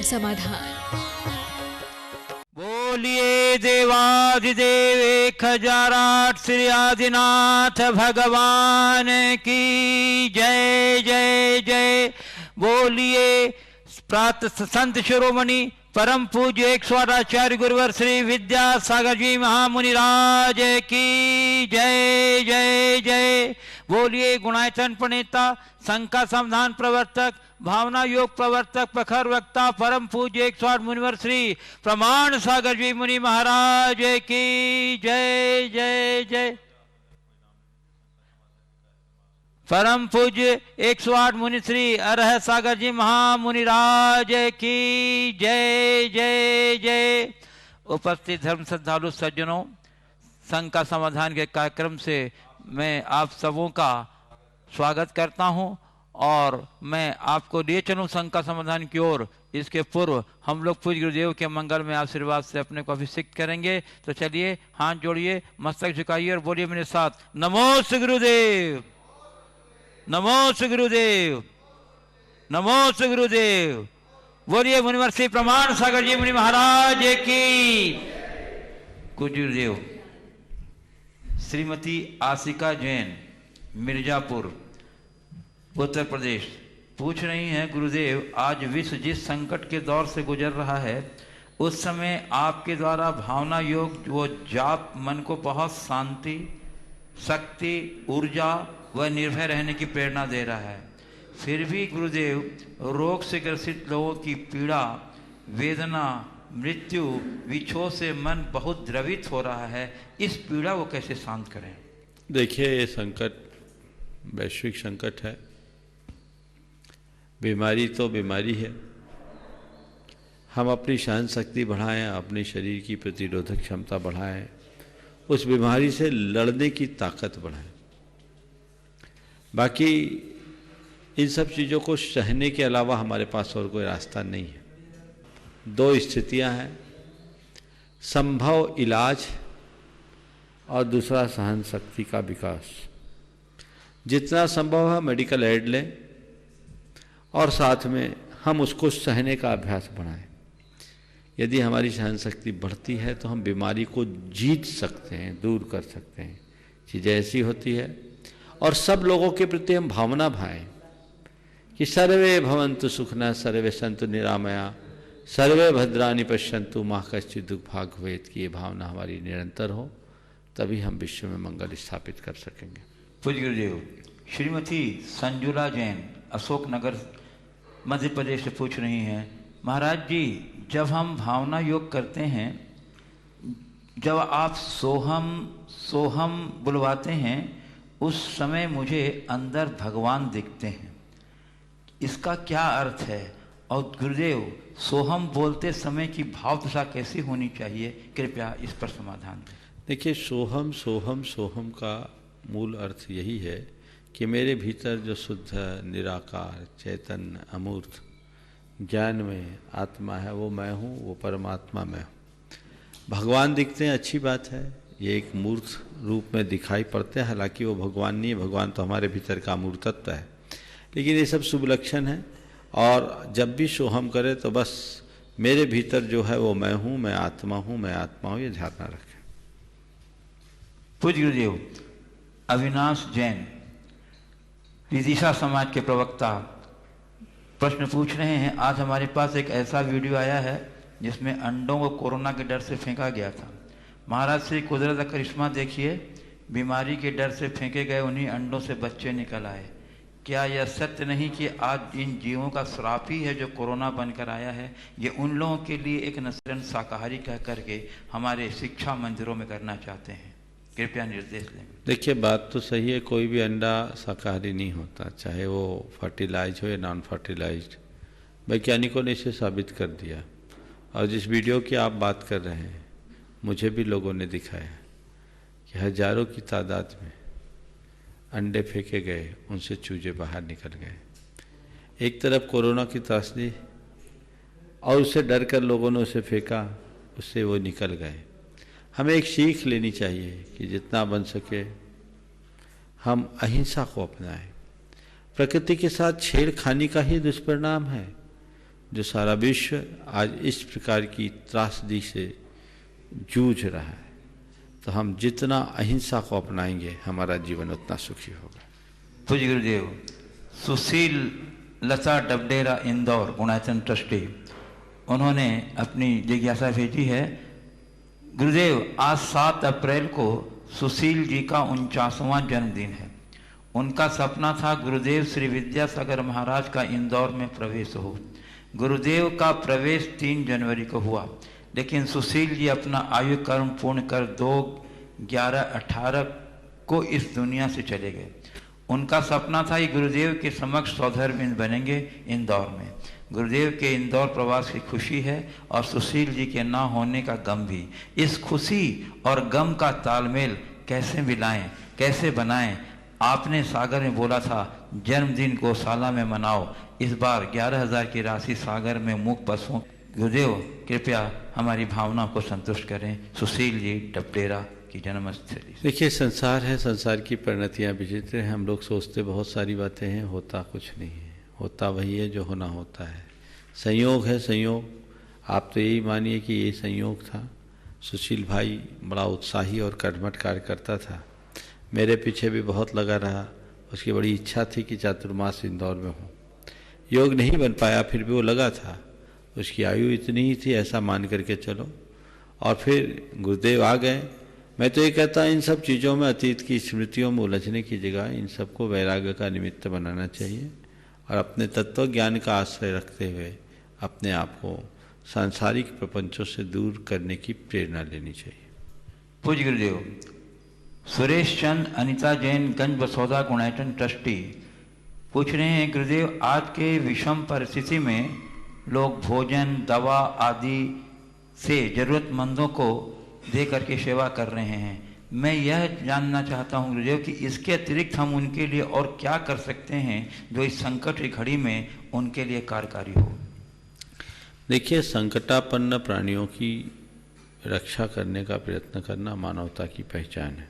समाधान। बोलिए देवाधिदेव 1008 श्री आदिनाथ भगवान की जय जय जय। बोलिए प्रात संत शिरोमणि परम पूज्य 108 आचार्य गुरुवर श्री विद्यासागर जी महामुनिराज की जय जय जय। बोलिए गुणायतन प्रणेता संका समाधान प्रवर्तक भावना योग प्रवर्तक प्रखर वक्ता परम पूज्य 108 मुनिवर श्री प्रमाण सागर जी मुनि महाराज की जय जय जय। परम पूज्य 108 मुनि श्री अरह सागर जी महामुनिराज की जय जय जय। उपस्थित धर्म श्रद्धालु सज्जनों, संघ का समाधान के कार्यक्रम से मैं आप सबों का स्वागत करता हूं और मैं आपको लिए चलूं संघ का समाधान की ओर। इसके पूर्व हम लोग पूज्य गुरुदेव के मंगल में आशीर्वाद से अपने को अभिषेक करेंगे। तो चलिए हाथ जोड़िए, मस्तक झुकाइए और बोलिए मेरे साथ, नमो श्री गुरुदेव, नमो श्री गुरुदेव, नमो श्री गुरुदेव। बोलिए मुनिवर श्री प्रमाण सागर जी मुनि महाराज की। कुछ गुरुदेव श्रीमती आशिका जैन, मिर्जापुर, उत्तर प्रदेश, पूछ रही हैं, गुरुदेव आज विश्व जिस संकट के दौर से गुजर रहा है उस समय आपके द्वारा भावना योग वो जाप मन को बहुत शांति, शक्ति, ऊर्जा व निर्भय रहने की प्रेरणा दे रहा है। फिर भी गुरुदेव रोग से ग्रसित लोगों की पीड़ा, वेदना, मृत्यु, विक्षोभ से मन बहुत द्रवित हो रहा है। इस पीड़ा को कैसे शांत करें? देखिए, ये संकट वैश्विक संकट है। बीमारी तो बीमारी है। हम अपनी सहन शक्ति बढ़ाएं, अपने शरीर की प्रतिरोधक क्षमता बढ़ाएं, उस बीमारी से लड़ने की ताकत बढ़ाएं। बाकी इन सब चीज़ों को सहने के अलावा हमारे पास और कोई रास्ता नहीं है। दो स्थितियां हैं, संभव इलाज और दूसरा सहन शक्ति का विकास। जितना संभव है मेडिकल एड लें और साथ में हम उसको सहने का अभ्यास बढ़ाएं। यदि हमारी सहन शक्ति बढ़ती है तो हम बीमारी को जीत सकते हैं, दूर कर सकते हैं। चीज़ें ऐसी होती है। और सब लोगों के प्रति हम भावना भाएं कि सर्वे भवन्तु सुखिनः, सर्वे सन्तु निरामया, सर्वे भद्राणि पश्यन्तु मा कश्चित् दुःख भाग् भवेत् की ये भावना हमारी निरंतर हो, तभी हम विश्व में मंगल स्थापित कर सकेंगे। पूज्य गुरुदेव श्रीमती संजुला जैन, अशोकनगर, मध्य प्रदेश से पूछ रही हैं, महाराज जी जब हम भावना योग करते हैं, जब आप सोहम सोहम बुलवाते हैं उस समय मुझे अंदर भगवान दिखते हैं, इसका क्या अर्थ है? और गुरुदेव सोहम बोलते समय की भाव दशा कैसी होनी चाहिए, कृपया इस पर समाधान दें। देखिए, सोहम सोहम सोहम का मूल अर्थ यही है कि मेरे भीतर जो शुद्ध निराकार चैतन्य अमूर्त ज्ञान में आत्मा है वो मैं हूँ, वो परमात्मा मैं हूँ। भगवान दिखते हैं, अच्छी बात है, ये एक मूर्त रूप में दिखाई पड़ते हैं। हालांकि वो भगवान नहीं है, भगवान तो हमारे भीतर का अमूर्तत्व है। लेकिन ये सब शुभ लक्षण है। और जब भी सोहम करें तो बस मेरे भीतर जो है वो मैं हूँ, मैं आत्मा हूँ, मैं आत्मा हूँ, ये ध्यान रखें। पूज्य गुरुदेव अविनाश जैन, विदिशा समाज के प्रवक्ता, प्रश्न पूछ रहे हैं, आज हमारे पास एक ऐसा वीडियो आया है जिसमें अंडों को कोरोना के डर से फेंका गया था। महाराज श्री कुदरत का करिश्मा देखिए, बीमारी के डर से फेंके गए उन्हीं अंडों से बच्चे निकल आए। क्या यह सत्य नहीं कि आज इन जीवों का श्राप ही है जो कोरोना बनकर आया है? ये उन लोगों के लिए एक नसरन शाकाहारी कह करके हमारे शिक्षा मंदिरों में करना चाहते हैं, कृपया निर्देश दें। देखिए, बात तो सही है, कोई भी अंडा शाकाहारी नहीं होता, चाहे वो फर्टिलाइज हो या नॉन फर्टिलाइज्ड। वैज्ञानिकों ने इसे साबित कर दिया। और जिस वीडियो की आप बात कर रहे हैं, मुझे भी लोगों ने दिखाया कि हजारों की तादाद में अंडे फेंके गए, उनसे चूजे बाहर निकल गए। एक तरफ कोरोना की त्रासदी और उससे डर कर लोगों ने उसे फेंका, उससे वो निकल गए। हमें एक सीख लेनी चाहिए कि जितना बन सके हम अहिंसा को अपनाएं। प्रकृति के साथ छेड़खानी का ही दुष्परिणाम है। जो सारा विश्व आज इस प्रकार की त्रासदी से जूझ रहा है, तो हम जितना अहिंसा को अपनाएंगे हमारा जीवन उतना सुखी होगा। पूज्य गुरुदेव, सुशील लता डबडेरा इंदौर गुणायतन ट्रस्टी, उन्होंने अपनी जिज्ञासा भेजी है। गुरुदेव, आज 7 अप्रैल को सुशील जी का 49वां जन्मदिन है। उनका सपना था गुरुदेव श्री विद्यासागर महाराज का इंदौर में प्रवेश हो। गुरुदेव का प्रवेश 3 जनवरी को हुआ, लेकिन सुशील जी अपना आयु कर्म पूर्ण कर 2/11/18 को इस दुनिया से चले गए। उनका सपना था कि गुरुदेव के समक्ष सौधर्मबिंद बनेंगे इंदौर में। गुरुदेव के इंदौर प्रवास की खुशी है और सुशील जी के ना होने का गम भी। इस खुशी और गम का तालमेल कैसे मिलाएं, कैसे बनाएं? आपने सागर में बोला था जन्मदिन गौशाला में मनाओ। इस बार 11,000 की राशि सागर में मूक पशुओं। गुरुदेव कृपया हमारी भावना को संतुष्ट करें। सुशील जी डबडेरा की जन्मस्थली। देखिए, संसार है, संसार की परिणतियाँ विचित्र हैं। हम लोग सोचते बहुत सारी बातें हैं, होता कुछ नहीं है। होता वही है जो होना होता है। संयोग है, संयोग। आप तो यही मानिए कि ये संयोग था। सुशील भाई बड़ा उत्साही और कर्मठ कार्य करता था, मेरे पीछे भी बहुत लगा रहा। उसकी बड़ी इच्छा थी कि चातुर्मास इंदौर में हो। योग नहीं बन पाया, फिर भी वो लगा था। उसकी आयु इतनी ही थी, ऐसा मान करके चलो। और फिर गुरुदेव आ गए। मैं तो ये कहता इन सब चीज़ों में, अतीत की स्मृतियों में उलझने की जगह इन सबको वैराग्य का निमित्त बनाना चाहिए और अपने तत्व ज्ञान का आश्रय रखते हुए अपने आप को सांसारिक प्रपंचों से दूर करने की प्रेरणा लेनी चाहिए। पूज्य गुरुदेव, सुरेश चंद अनिता जैन गंज बसौदा गुणायतन ट्रस्टी पूछ रहे हैं, गुरुदेव आज के विषम परिस्थिति में लोग भोजन, दवा आदि से जरूरतमंदों को दे करके सेवा कर रहे हैं। मैं यह जानना चाहता हूं गुरुदेव कि इसके अतिरिक्त हम उनके लिए और क्या कर सकते हैं जो इस संकट की घड़ी में उनके लिए कार्यकारी हो। देखिए, संकटापन्न प्राणियों की रक्षा करने का प्रयत्न करना मानवता की पहचान है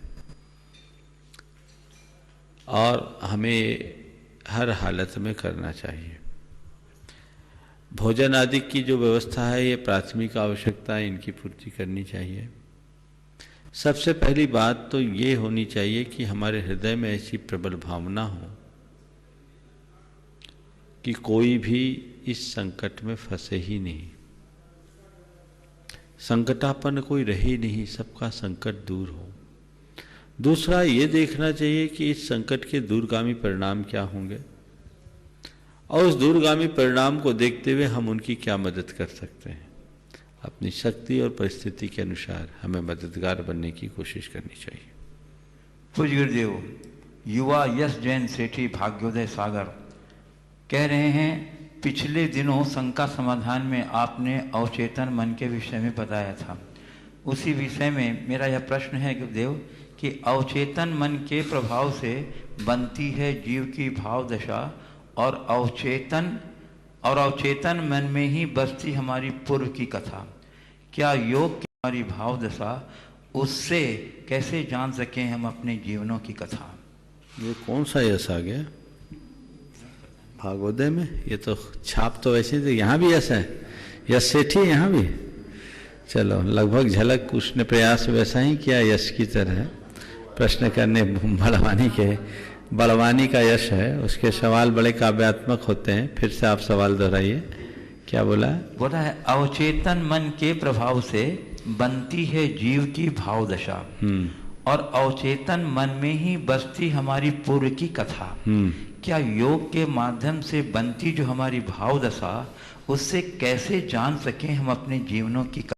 और हमें हर हालत में करना चाहिए। भोजन आदि की जो व्यवस्था है, ये प्राथमिक आवश्यकता है, इनकी पूर्ति करनी चाहिए। सबसे पहली बात तो ये होनी चाहिए कि हमारे हृदय में ऐसी प्रबल भावना हो कि कोई भी इस संकट में फंसे ही नहीं, संकटापन्न कोई रहे ही नहीं, सबका संकट दूर हो। दूसरा ये देखना चाहिए कि इस संकट के दूरगामी परिणाम क्या होंगे और उस दूरगामी परिणाम को देखते हुए हम उनकी क्या मदद कर सकते हैं। अपनी शक्ति और परिस्थिति के अनुसार हमें मददगार बनने की कोशिश करनी चाहिए। पूज्य गुरुदेव, युवा यश जैन सेठी भाग्योदय सागर कह रहे हैं, पिछले दिनों शंका समाधान में आपने अवचेतन मन के विषय में बताया था। उसी विषय में मेरा यह प्रश्न है गुरुदेव कि अवचेतन मन के प्रभाव से बनती है जीव की भाव दशा और अवचेतन मन में ही बसती हमारी पूर्व की कथा। क्या योग की हमारी भाव दशा, उससे कैसे जान सकें हम अपने जीवनों की कथा? ये कौन सा यश आ गया भागवत में? ये तो छाप तो वैसे थे, यहाँ भी यश है, यश सेठी यहाँ भी। चलो, लगभग झलक उसने प्रयास वैसा ही किया यश की तरह प्रश्न करने। बलवानी का यश है, उसके सवाल बड़े काव्यात्मक होते हैं। फिर से आप सवाल दोहराइए, क्या बोला? बोला है अवचेतन मन के प्रभाव से बनती है जीव की भाव दशा और अवचेतन मन में ही बसती हमारी पूर्व की कथा। क्या योग के माध्यम से बनती जो हमारी भाव दशा, उससे कैसे जान सकें हम अपने जीवनों की कथा?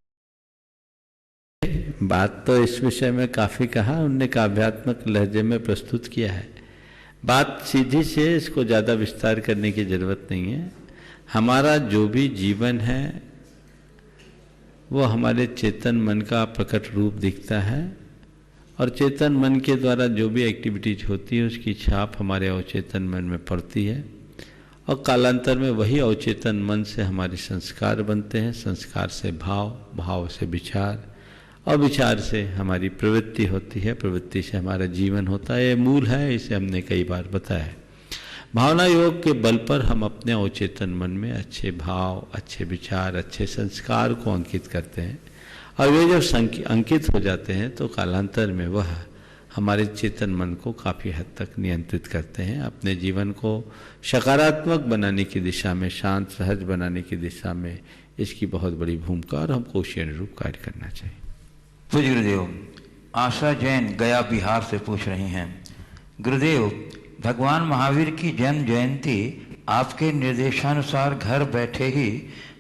बात तो इस विषय में काफी कहा, उनने काव्यात्मक लहजे में प्रस्तुत किया है। बात सीधी से, इसको ज़्यादा विस्तार करने की जरूरत नहीं है। हमारा जो भी जीवन है वो हमारे चेतन मन का प्रकट रूप दिखता है और चेतन मन के द्वारा जो भी एक्टिविटीज होती है उसकी छाप हमारे अवचेतन मन में पड़ती है और कालांतर में वही अवचेतन मन से हमारे संस्कार बनते हैं, संस्कार से भाव, भाव से विचार और विचार से हमारी प्रवृत्ति होती है, प्रवृत्ति से हमारा जीवन होता है। ये मूल है, इसे हमने कई बार बताया है। भावना योग के बल पर हम अपने अवचेतन मन में अच्छे भाव, अच्छे विचार, अच्छे संस्कार को अंकित करते हैं और वे जब अंकित हो जाते हैं तो कालांतर में वह हमारे चेतन मन को काफ़ी हद तक नियंत्रित करते हैं, अपने जीवन को सकारात्मक बनाने की दिशा में, शांत सहज बनाने की दिशा में इसकी बहुत बड़ी भूमिका और हमको उसी अनुरूप कार्य करना चाहिए। पूज्य गुरुदेव, आशा जैन गया बिहार से पूछ रही हैं, गुरुदेव भगवान महावीर की जन्म जयंती आपके निर्देशानुसार घर बैठे ही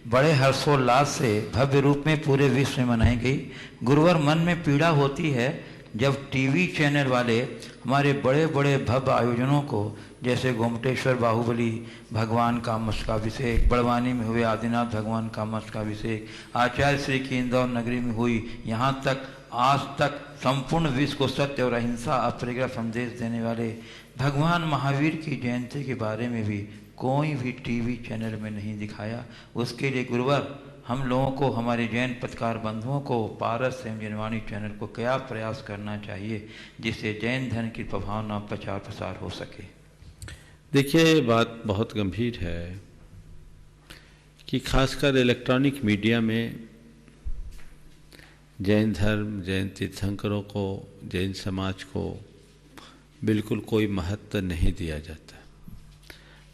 बड़े हर्षोल्लास से भव्य रूप में पूरे विश्व में मनाई गई। गुरुवर मन में पीड़ा होती है जब टीवी चैनल वाले हमारे बड़े बड़े भव्य आयोजनों को, जैसे गोमटेश्वर बाहुबली भगवान का मस्तकाभिषेक, बड़वानी में हुए आदिनाथ भगवान का मस्तकाभिषेक, आचार्य श्री की इंदौर नगरी में हुई, यहाँ तक आज तक संपूर्ण विश्व को सत्य और अहिंसा अपरिग्रह संदेश देने वाले भगवान महावीर की जयंती के बारे में भी कोई भी टीवी चैनल में नहीं दिखाया। उसके लिए गुरुवर हम लोगों को, हमारे जैन पत्रकार बंधुओं को पारस एवं जनवाणी चैनल को क्या प्रयास करना चाहिए जिससे जैन धर्म की प्रभावना प्रचार प्रसार हो सके? देखिए, बात बहुत गंभीर है कि खासकर इलेक्ट्रॉनिक मीडिया में जैन धर्म, जैन तीर्थंकरों को, जैन समाज को बिल्कुल कोई महत्व नहीं दिया जाता,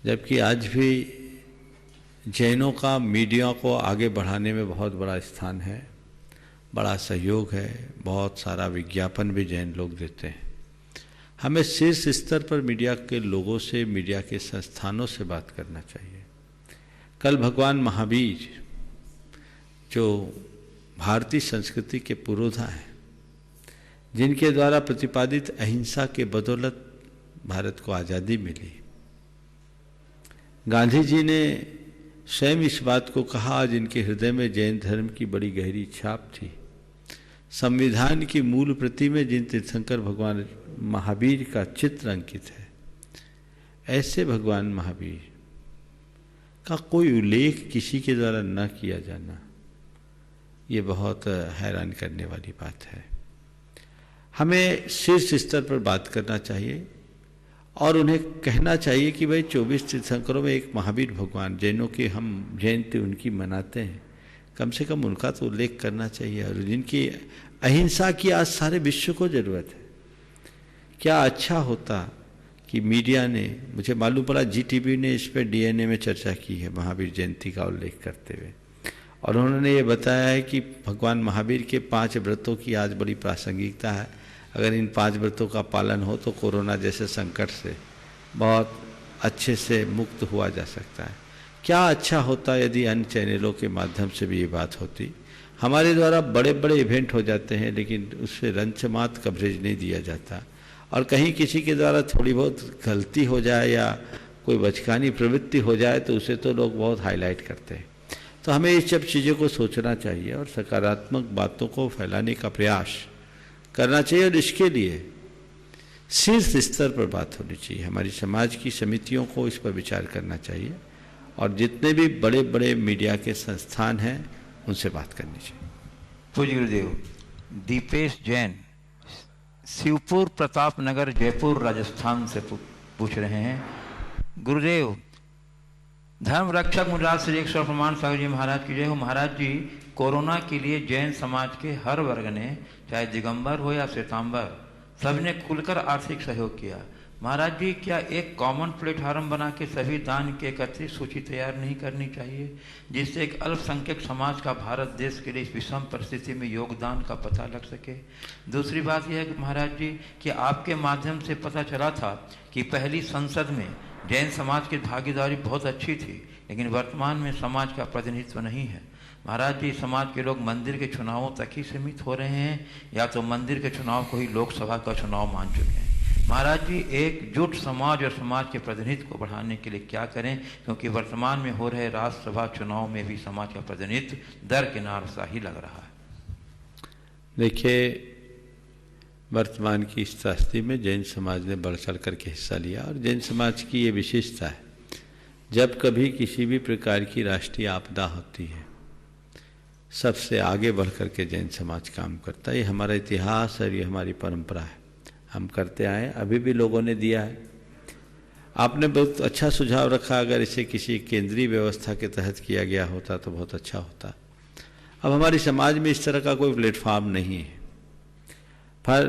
जबकि आज भी जैनों का मीडिया को आगे बढ़ाने में बहुत बड़ा स्थान है, बड़ा सहयोग है, बहुत सारा विज्ञापन भी जैन लोग देते हैं। हमें शीर्ष स्तर पर मीडिया के लोगों से, मीडिया के संस्थानों से बात करना चाहिए। कल भगवान महावीर जो भारतीय संस्कृति के पुरोधा हैं, जिनके द्वारा प्रतिपादित अहिंसा के बदौलत भारत को आज़ादी मिली, गांधी जी ने स्वयं इस बात को कहा, जिनके हृदय में जैन धर्म की बड़ी गहरी छाप थी। संविधान की मूल प्रति में जिन तीर्थंकर भगवान महावीर का चित्र अंकित है, ऐसे भगवान महावीर का कोई उल्लेख किसी के द्वारा न किया जाना, ये बहुत हैरान करने वाली बात है। हमें शीर्ष स्तर पर बात करना चाहिए और उन्हें कहना चाहिए कि भाई 24 तीर्थंकरों में एक महावीर भगवान, जैनों की हम जयंती उनकी मनाते हैं, कम से कम उनका तो उल्लेख करना चाहिए, और जिनकी अहिंसा की आज सारे विश्व को ज़रूरत है। क्या अच्छा होता कि मीडिया ने, मुझे मालूम पड़ा GTV ने इस पर DNA में चर्चा की है महावीर जयंती का उल्लेख करते हुए, और उन्होंने ये बताया है कि भगवान महावीर के 5 व्रतों की आज बड़ी प्रासंगिकता है। अगर इन 5 व्रतों का पालन हो तो कोरोना जैसे संकट से बहुत अच्छे से मुक्त हुआ जा सकता है। क्या अच्छा होता यदि अन्य चैनलों के माध्यम से भी ये बात होती। हमारे द्वारा बड़े बड़े इवेंट हो जाते हैं, लेकिन उससे रंचमात कवरेज नहीं दिया जाता, और कहीं किसी के द्वारा थोड़ी बहुत गलती हो जाए या कोई बचकानी प्रवृत्ति हो जाए तो उसे तो लोग बहुत हाईलाइट करते हैं। तो हमें इस सब चीज़ों को सोचना चाहिए और सकारात्मक बातों को फैलाने का प्रयास करना चाहिए, और इसके लिए शीर्ष स्तर पर बात होनी चाहिए। हमारी समाज की समितियों को इस पर विचार करना चाहिए, और जितने भी बड़े बड़े मीडिया के संस्थान हैं उनसे बात करनी चाहिए। पूज्य गुरुदेव, दीपेश जैन शिवपुर प्रताप नगर जयपुर राजस्थान से पूछ रहे हैं, गुरुदेव धर्म रक्षक मुनिराज श्री 100 प्रमाण सागर जी महाराज की जय हो। महाराज जी, कोरोना के लिए जैन समाज के हर वर्ग ने, चाहे दिगंबर हो या श्वेतांबर, सबने खुलकर आर्थिक सहयोग किया। महाराज जी, क्या एक कॉमन प्लेटफार्म बना के सभी दान की एकत्रित सूची तैयार नहीं करनी चाहिए, जिससे एक अल्पसंख्यक समाज का भारत देश के लिए इस विषम परिस्थिति में योगदान का पता लग सके? दूसरी बात यह है कि महाराज जी, कि आपके माध्यम से पता चला था कि पहली संसद में जैन समाज की भागीदारी बहुत अच्छी थी, लेकिन वर्तमान में समाज का प्रतिनिधित्व नहीं है। महाराज जी, समाज के लोग मंदिर के चुनावों तक ही सीमित हो रहे हैं, या तो मंदिर के चुनाव को ही लोकसभा का चुनाव मान चुके हैं। महाराज जी, एकजुट समाज और समाज के प्रतिनिधित्व को बढ़ाने के लिए क्या करें, क्योंकि वर्तमान में हो रहे राज्यसभा चुनाव में भी समाज का प्रतिनिधित्व दरकिनार सा ही लग रहा है। देखिए, वर्तमान की इस स्थिति में जैन समाज ने बढ़ चढ़ करके हिस्सा लिया, और जैन समाज की ये विशेषता है, जब कभी किसी भी प्रकार की राष्ट्रीय आपदा होती है, सबसे आगे बढ़ करके जैन समाज काम करता है। ये हमारा इतिहास और ये हमारी परंपरा है, हम करते आए, अभी भी लोगों ने दिया है। आपने बहुत अच्छा सुझाव रखा, अगर इसे किसी केंद्रीय व्यवस्था के तहत किया गया होता तो बहुत अच्छा होता। अब हमारे समाज में इस तरह का कोई प्लेटफॉर्म नहीं है, पर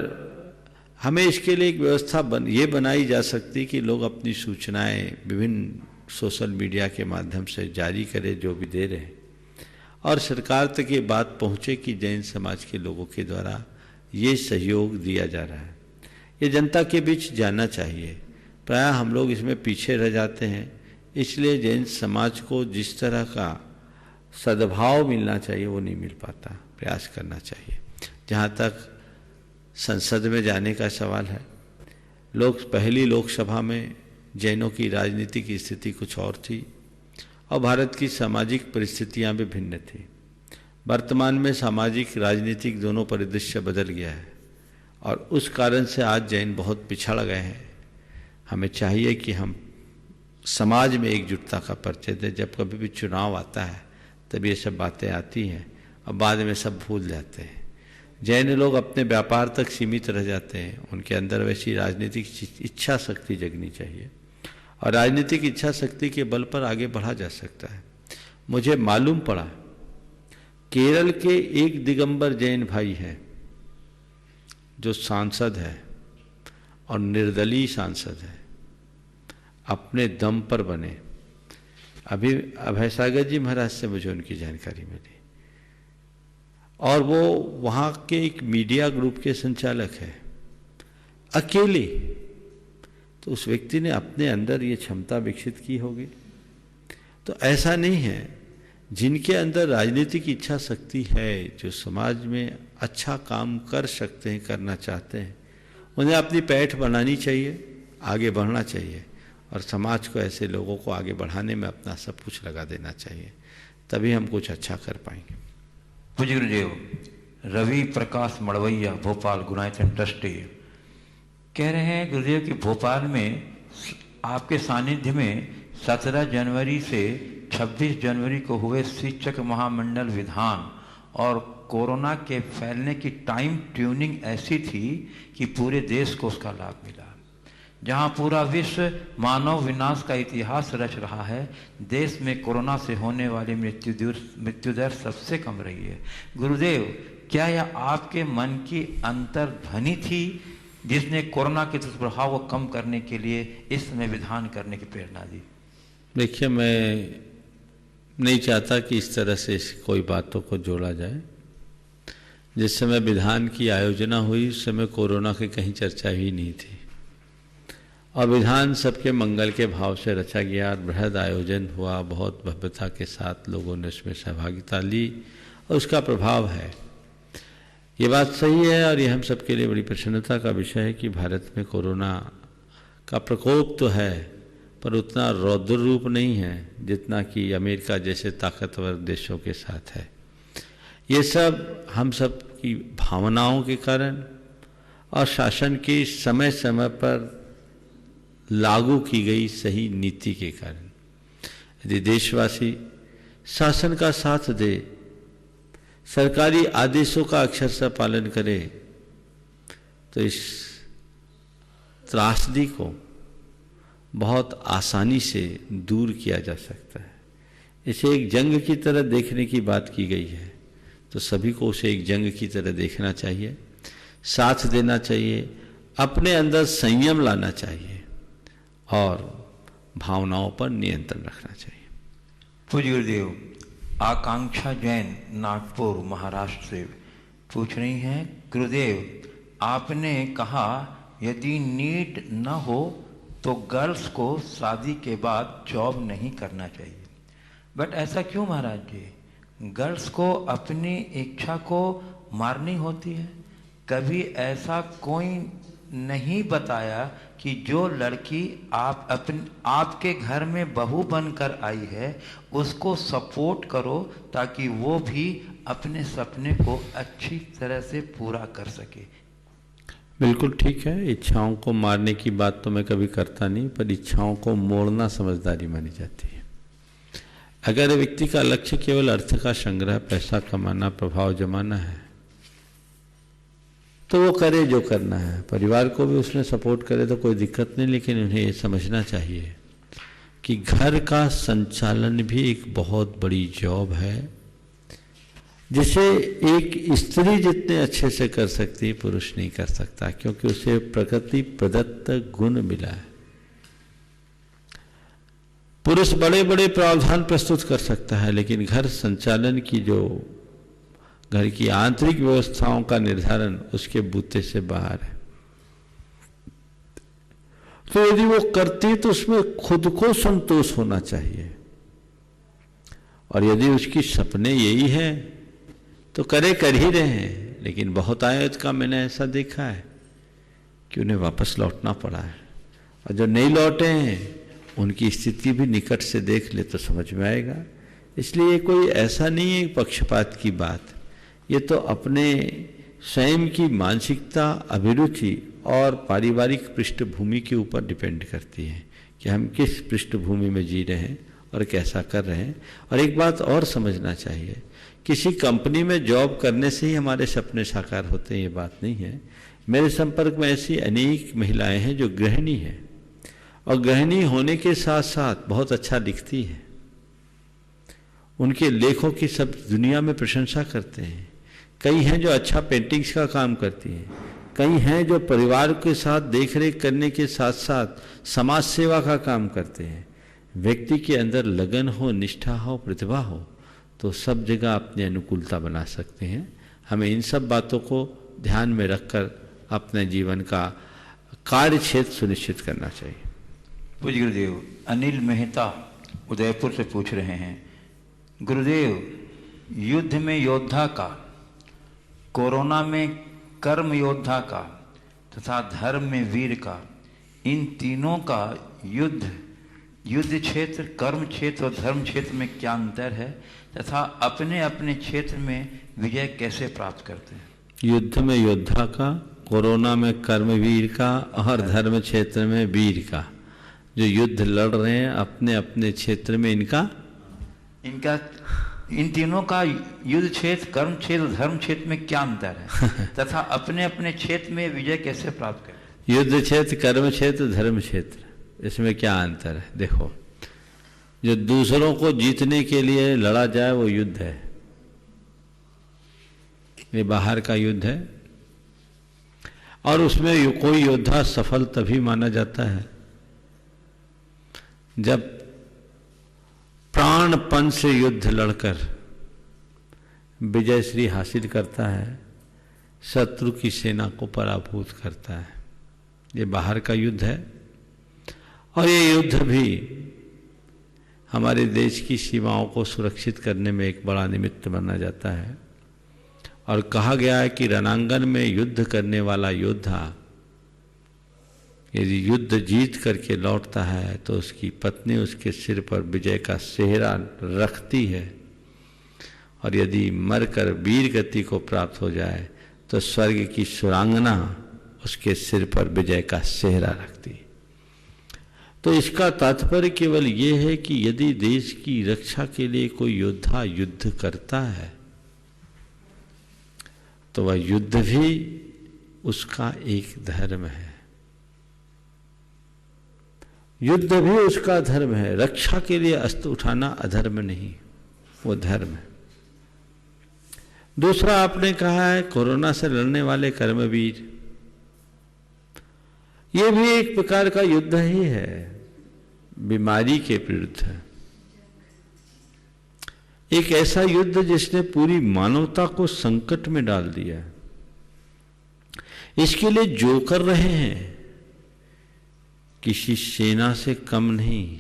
हमें इसके लिए एक व्यवस्था ये बनाई जा सकती कि लोग अपनी सूचनाएं विभिन्न सोशल मीडिया के माध्यम से जारी करें, जो भी दे रहे हैं, और सरकार तक ये बात पहुँचे कि जैन समाज के लोगों के द्वारा ये सहयोग दिया जा रहा है। ये जनता के बीच जाना चाहिए। प्रायः हम लोग इसमें पीछे रह जाते हैं, इसलिए जैन समाज को जिस तरह का सद्भाव मिलना चाहिए वो नहीं मिल पाता। प्रयास करना चाहिए। जहाँ तक संसद में जाने का सवाल है, पहली लोकसभा में जैनों की राजनीतिक स्थिति कुछ और थी और भारत की सामाजिक परिस्थितियाँ भी भिन्न थी। वर्तमान में सामाजिक राजनीतिक दोनों परिदृश्य बदल गया है और उस कारण से आज जैन बहुत पिछड़ गए हैं। हमें चाहिए कि हम समाज में एकजुटता का परिचय दें। जब कभी भी चुनाव आता है तब ये सब बातें आती हैं और बाद में सब भूल जाते हैं। जैन लोग अपने व्यापार तक सीमित रह जाते हैं। उनके अंदर वैसी राजनीतिक इच्छा शक्ति जगनी चाहिए और राजनीतिक इच्छा शक्ति के बल पर आगे बढ़ा जा सकता है। मुझे मालूम पड़ा केरल के एक दिगंबर जैन भाई हैं जो सांसद है और निर्दलीय सांसद है, अपने दम पर बने। अभी अभय सागर जी महाराज से मुझे उनकी जानकारी मिली और वो वहाँ के एक मीडिया ग्रुप के संचालक है, अकेले। तो उस व्यक्ति ने अपने अंदर ये क्षमता विकसित की होगी। तो ऐसा नहीं है, जिनके अंदर राजनीतिक इच्छा शक्ति है, जो समाज में अच्छा काम कर सकते हैं, करना चाहते हैं, उन्हें अपनी पैठ बनानी चाहिए, आगे बढ़ना चाहिए और समाज को, ऐसे लोगों को आगे बढ़ाने में अपना सब कुछ लगा देना चाहिए। तभी हम कुछ अच्छा कर पाएंगे। पूज्य गुरुदेव रवि प्रकाश मड़वैया, भोपाल गुनायतन ट्रस्टी, कह रहे हैं गुरुदेव कि भोपाल में आपके सानिध्य में 17 जनवरी से 26 जनवरी को हुए शिक्षक महामंडल विधान और कोरोना के फैलने की टाइम ट्यूनिंग ऐसी थी कि पूरे देश को उसका लाभ मिला। जहां पूरा विश्व मानव विनाश का इतिहास रच रहा है, देश में कोरोना से होने वाली मृत्यु दर सबसे कम रही है। गुरुदेव, क्या यह आपके मन की अंतर्ध्वनि थी जिसने कोरोना के दुष्प्रभाव को कम करने के लिए इस समय विधान करने की प्रेरणा दी? देखिए, मैं नहीं चाहता कि इस तरह से कोई बातों को जोड़ा जाए। जिस समय विधान की आयोजना हुई उस समय कोरोना की कहीं चर्चा ही नहीं थी और विधान सबके मंगल के भाव से रचा गया और बृहद आयोजन हुआ। बहुत भव्यता के साथ लोगों ने उसमें सहभागिता ली और उसका प्रभाव है। ये बात सही है और ये हम सबके लिए बड़ी प्रसन्नता का विषय है कि भारत में कोरोना का प्रकोप तो है पर उतना रौद्र रूप नहीं है जितना कि अमेरिका जैसे ताकतवर देशों के साथ है। ये सब हम सब की भावनाओं के कारण और शासन की समय समय पर लागू की गई सही नीति के कारण। यदि देशवासी शासन का साथ दे, सरकारी आदेशों का अक्षरशः पालन करे, तो इस त्रासदी को बहुत आसानी से दूर किया जा सकता है। इसे एक जंग की तरह देखने की बात की गई है, तो सभी को उसे एक जंग की तरह देखना चाहिए, साथ देना चाहिए, अपने अंदर संयम लाना चाहिए और भावनाओं पर नियंत्रण रखना चाहिए। पूज्य गुरुदेव, आकांक्षा जैन नागपुर महाराष्ट्र से पूछ रही हैं, गुरुदेव आपने कहा यदि नीट न हो तो गर्ल्स को शादी के बाद जॉब नहीं करना चाहिए, बट ऐसा क्यों महाराज जी? गर्ल्स को अपनी इच्छा को मारनी होती है। कभी ऐसा कोई नहीं बताया कि जो लड़की आपके घर में बहू बनकर आई है उसको सपोर्ट करो ताकि वो भी अपने सपने को अच्छी तरह से पूरा कर सके। बिल्कुल ठीक है, इच्छाओं को मारने की बात तो मैं कभी करता नहीं, पर इच्छाओं को मोड़ना समझदारी मानी जाती है। अगर व्यक्ति का लक्ष्य केवल अर्थ का संग्रह, पैसा कमाना, प्रभाव जमाना है, तो वो करे जो करना है, परिवार को भी उसमें सपोर्ट करे तो कोई दिक्कत नहीं, लेकिन उन्हें ये समझना चाहिए कि घर का संचालन भी एक बहुत बड़ी जॉब है, जिसे एक स्त्री जितने अच्छे से कर सकती है पुरुष नहीं कर सकता, क्योंकि उसे प्रकृति प्रदत्त गुण मिला है। पुरुष बड़े बड़े प्रावधान प्रस्तुत कर सकता है, लेकिन घर संचालन की जो घर की आंतरिक व्यवस्थाओं का निर्धारण उसके बूते से बाहर है। तो यदि वो करती तो उसमें खुद को संतोष होना चाहिए, और यदि उसकी सपने यही है तो कर ही रहे हैं। लेकिन बहुत आयत का मैंने ऐसा देखा है कि उन्हें वापस लौटना पड़ा है, और जो नहीं लौटे हैं उनकी स्थिति भी निकट से देख ले तो समझ में आएगा। इसलिए कोई ऐसा नहीं है पक्षपात की बात, ये तो अपने स्वयं की मानसिकता, अभिरुचि और पारिवारिक पृष्ठभूमि के ऊपर डिपेंड करती है कि हम किस पृष्ठभूमि में जी रहे हैं और कैसा कर रहे हैं। और एक बात और समझना चाहिए, किसी कंपनी में जॉब करने से ही हमारे सपने साकार होते हैं, ये बात नहीं है। मेरे संपर्क में ऐसी अनेक महिलाएं हैं जो गृहिणी हैं, और गृहिणी होने के साथ साथ बहुत अच्छा लिखती है। उनके लेखों की सब दुनिया में प्रशंसा करते हैं। कई हैं जो अच्छा पेंटिंग्स का काम करती हैं, कई हैं जो परिवार के साथ देखरेख करने के साथ साथ समाज सेवा का काम करते हैं। व्यक्ति के अंदर लगन हो, निष्ठा हो, प्रतिभा हो, तो सब जगह अपनी अनुकूलता बना सकते हैं। हमें इन सब बातों को ध्यान में रखकर अपने जीवन का कार्य क्षेत्र सुनिश्चित करना चाहिए। पूज्य गुरुदेव, अनिल मेहता उदयपुर से पूछ रहे हैं, गुरुदेव, युद्ध में योद्धा का, कोरोना में कर्म योद्धा का तथा धर्म में वीर का, इन तीनों का युद्ध क्षेत्र, कर्म क्षेत्र और धर्म क्षेत्र में क्या अंतर है तथा अपने अपने क्षेत्र में विजय कैसे प्राप्त करते हैं? युद्ध में योद्धा का, कोरोना में कर्मवीर का और धर्म क्षेत्र में वीर का। जो युद्ध लड़ रहे हैं अपने अपने क्षेत्र में, इन तीनों का युद्ध क्षेत्र, कर्म क्षेत्र, धर्म क्षेत्र में क्या अंतर है तथा अपने अपने क्षेत्र में विजय कैसे प्राप्त करें? युद्ध क्षेत्र, कर्म क्षेत्र, धर्म क्षेत्र, इसमें क्या अंतर है? देखो, जो दूसरों को जीतने के लिए लड़ा जाए वो युद्ध है, ये बाहर का युद्ध है, और उसमें कोई योद्धा सफल तभी माना जाता है जब प्राणपण से युद्ध लड़कर विजयश्री हासिल करता है, शत्रु की सेना को पराभूत करता है। ये बाहर का युद्ध है, और ये युद्ध भी हमारे देश की सीमाओं को सुरक्षित करने में एक बड़ा निमित्त माना जाता है। और कहा गया है कि रणांगन में युद्ध करने वाला योद्धा यदि युद्ध जीत करके लौटता है तो उसकी पत्नी उसके सिर पर विजय का सेहरा रखती है, और यदि मरकर वीर गति को प्राप्त हो जाए तो स्वर्ग की सुरांगना उसके सिर पर विजय का सेहरा रखती है। तो इसका तात्पर्य केवल ये है कि यदि देश की रक्षा के लिए कोई योद्धा युद्ध करता है तो वह युद्ध भी उसका एक धर्म है, युद्ध भी उसका धर्म है। रक्षा के लिए अस्त्र उठाना अधर्म नहीं, वो धर्म है। दूसरा आपने कहा है कोरोना से लड़ने वाले कर्मवीर, ये भी एक प्रकार का युद्ध ही है, बीमारी के विरुद्ध। एक ऐसा युद्ध जिसने पूरी मानवता को संकट में डाल दिया। इसके लिए जो कर रहे हैं किसी सेना से कम नहीं।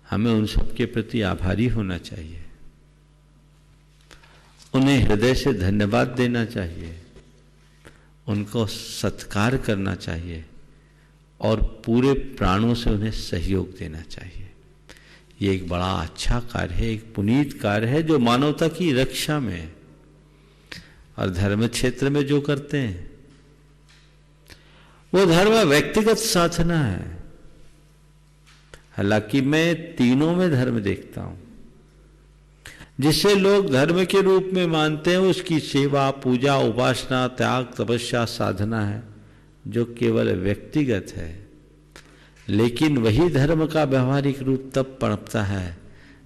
हमें उन सब के प्रति आभारी होना चाहिए, उन्हें हृदय से धन्यवाद देना चाहिए, उनको सत्कार करना चाहिए और पूरे प्राणों से उन्हें सहयोग देना चाहिए। ये एक बड़ा अच्छा कार्य है, एक पुनीत कार्य है जो मानवता की रक्षा में और धर्म क्षेत्र में जो करते हैं वो धर्म व्यक्तिगत साधना है। हालांकि मैं तीनों में धर्म देखता हूं। जिसे लोग धर्म के रूप में मानते हैं उसकी सेवा, पूजा, उपासना, त्याग, तपस्या, साधना है जो केवल व्यक्तिगत है। लेकिन वही धर्म का व्यवहारिक रूप तब पनपता है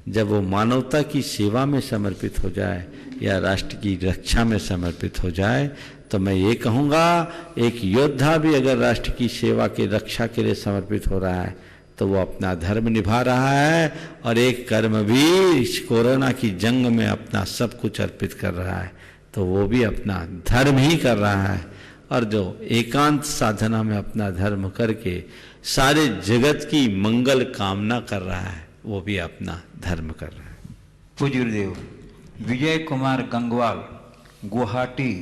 जब वो मानवता की सेवा में समर्पित हो जाए या राष्ट्र की रक्षा में समर्पित हो जाए। तो मैं ये कहूँगा, एक योद्धा भी अगर राष्ट्र की सेवा की रक्षा के लिए समर्पित हो रहा है तो वो अपना धर्म निभा रहा है, और एक कर्मवीर इस कोरोना की जंग में अपना सब कुछ अर्पित कर रहा है तो वो भी अपना धर्म ही कर रहा है। और जो एकांत साधना में अपना धर्म करके सारे जगत की मंगल कामना कर रहा है वो भी अपना धर्म कर रहा है। पूज्य गुरुदेव, विजय कुमार गंगवाल गुवाहाटी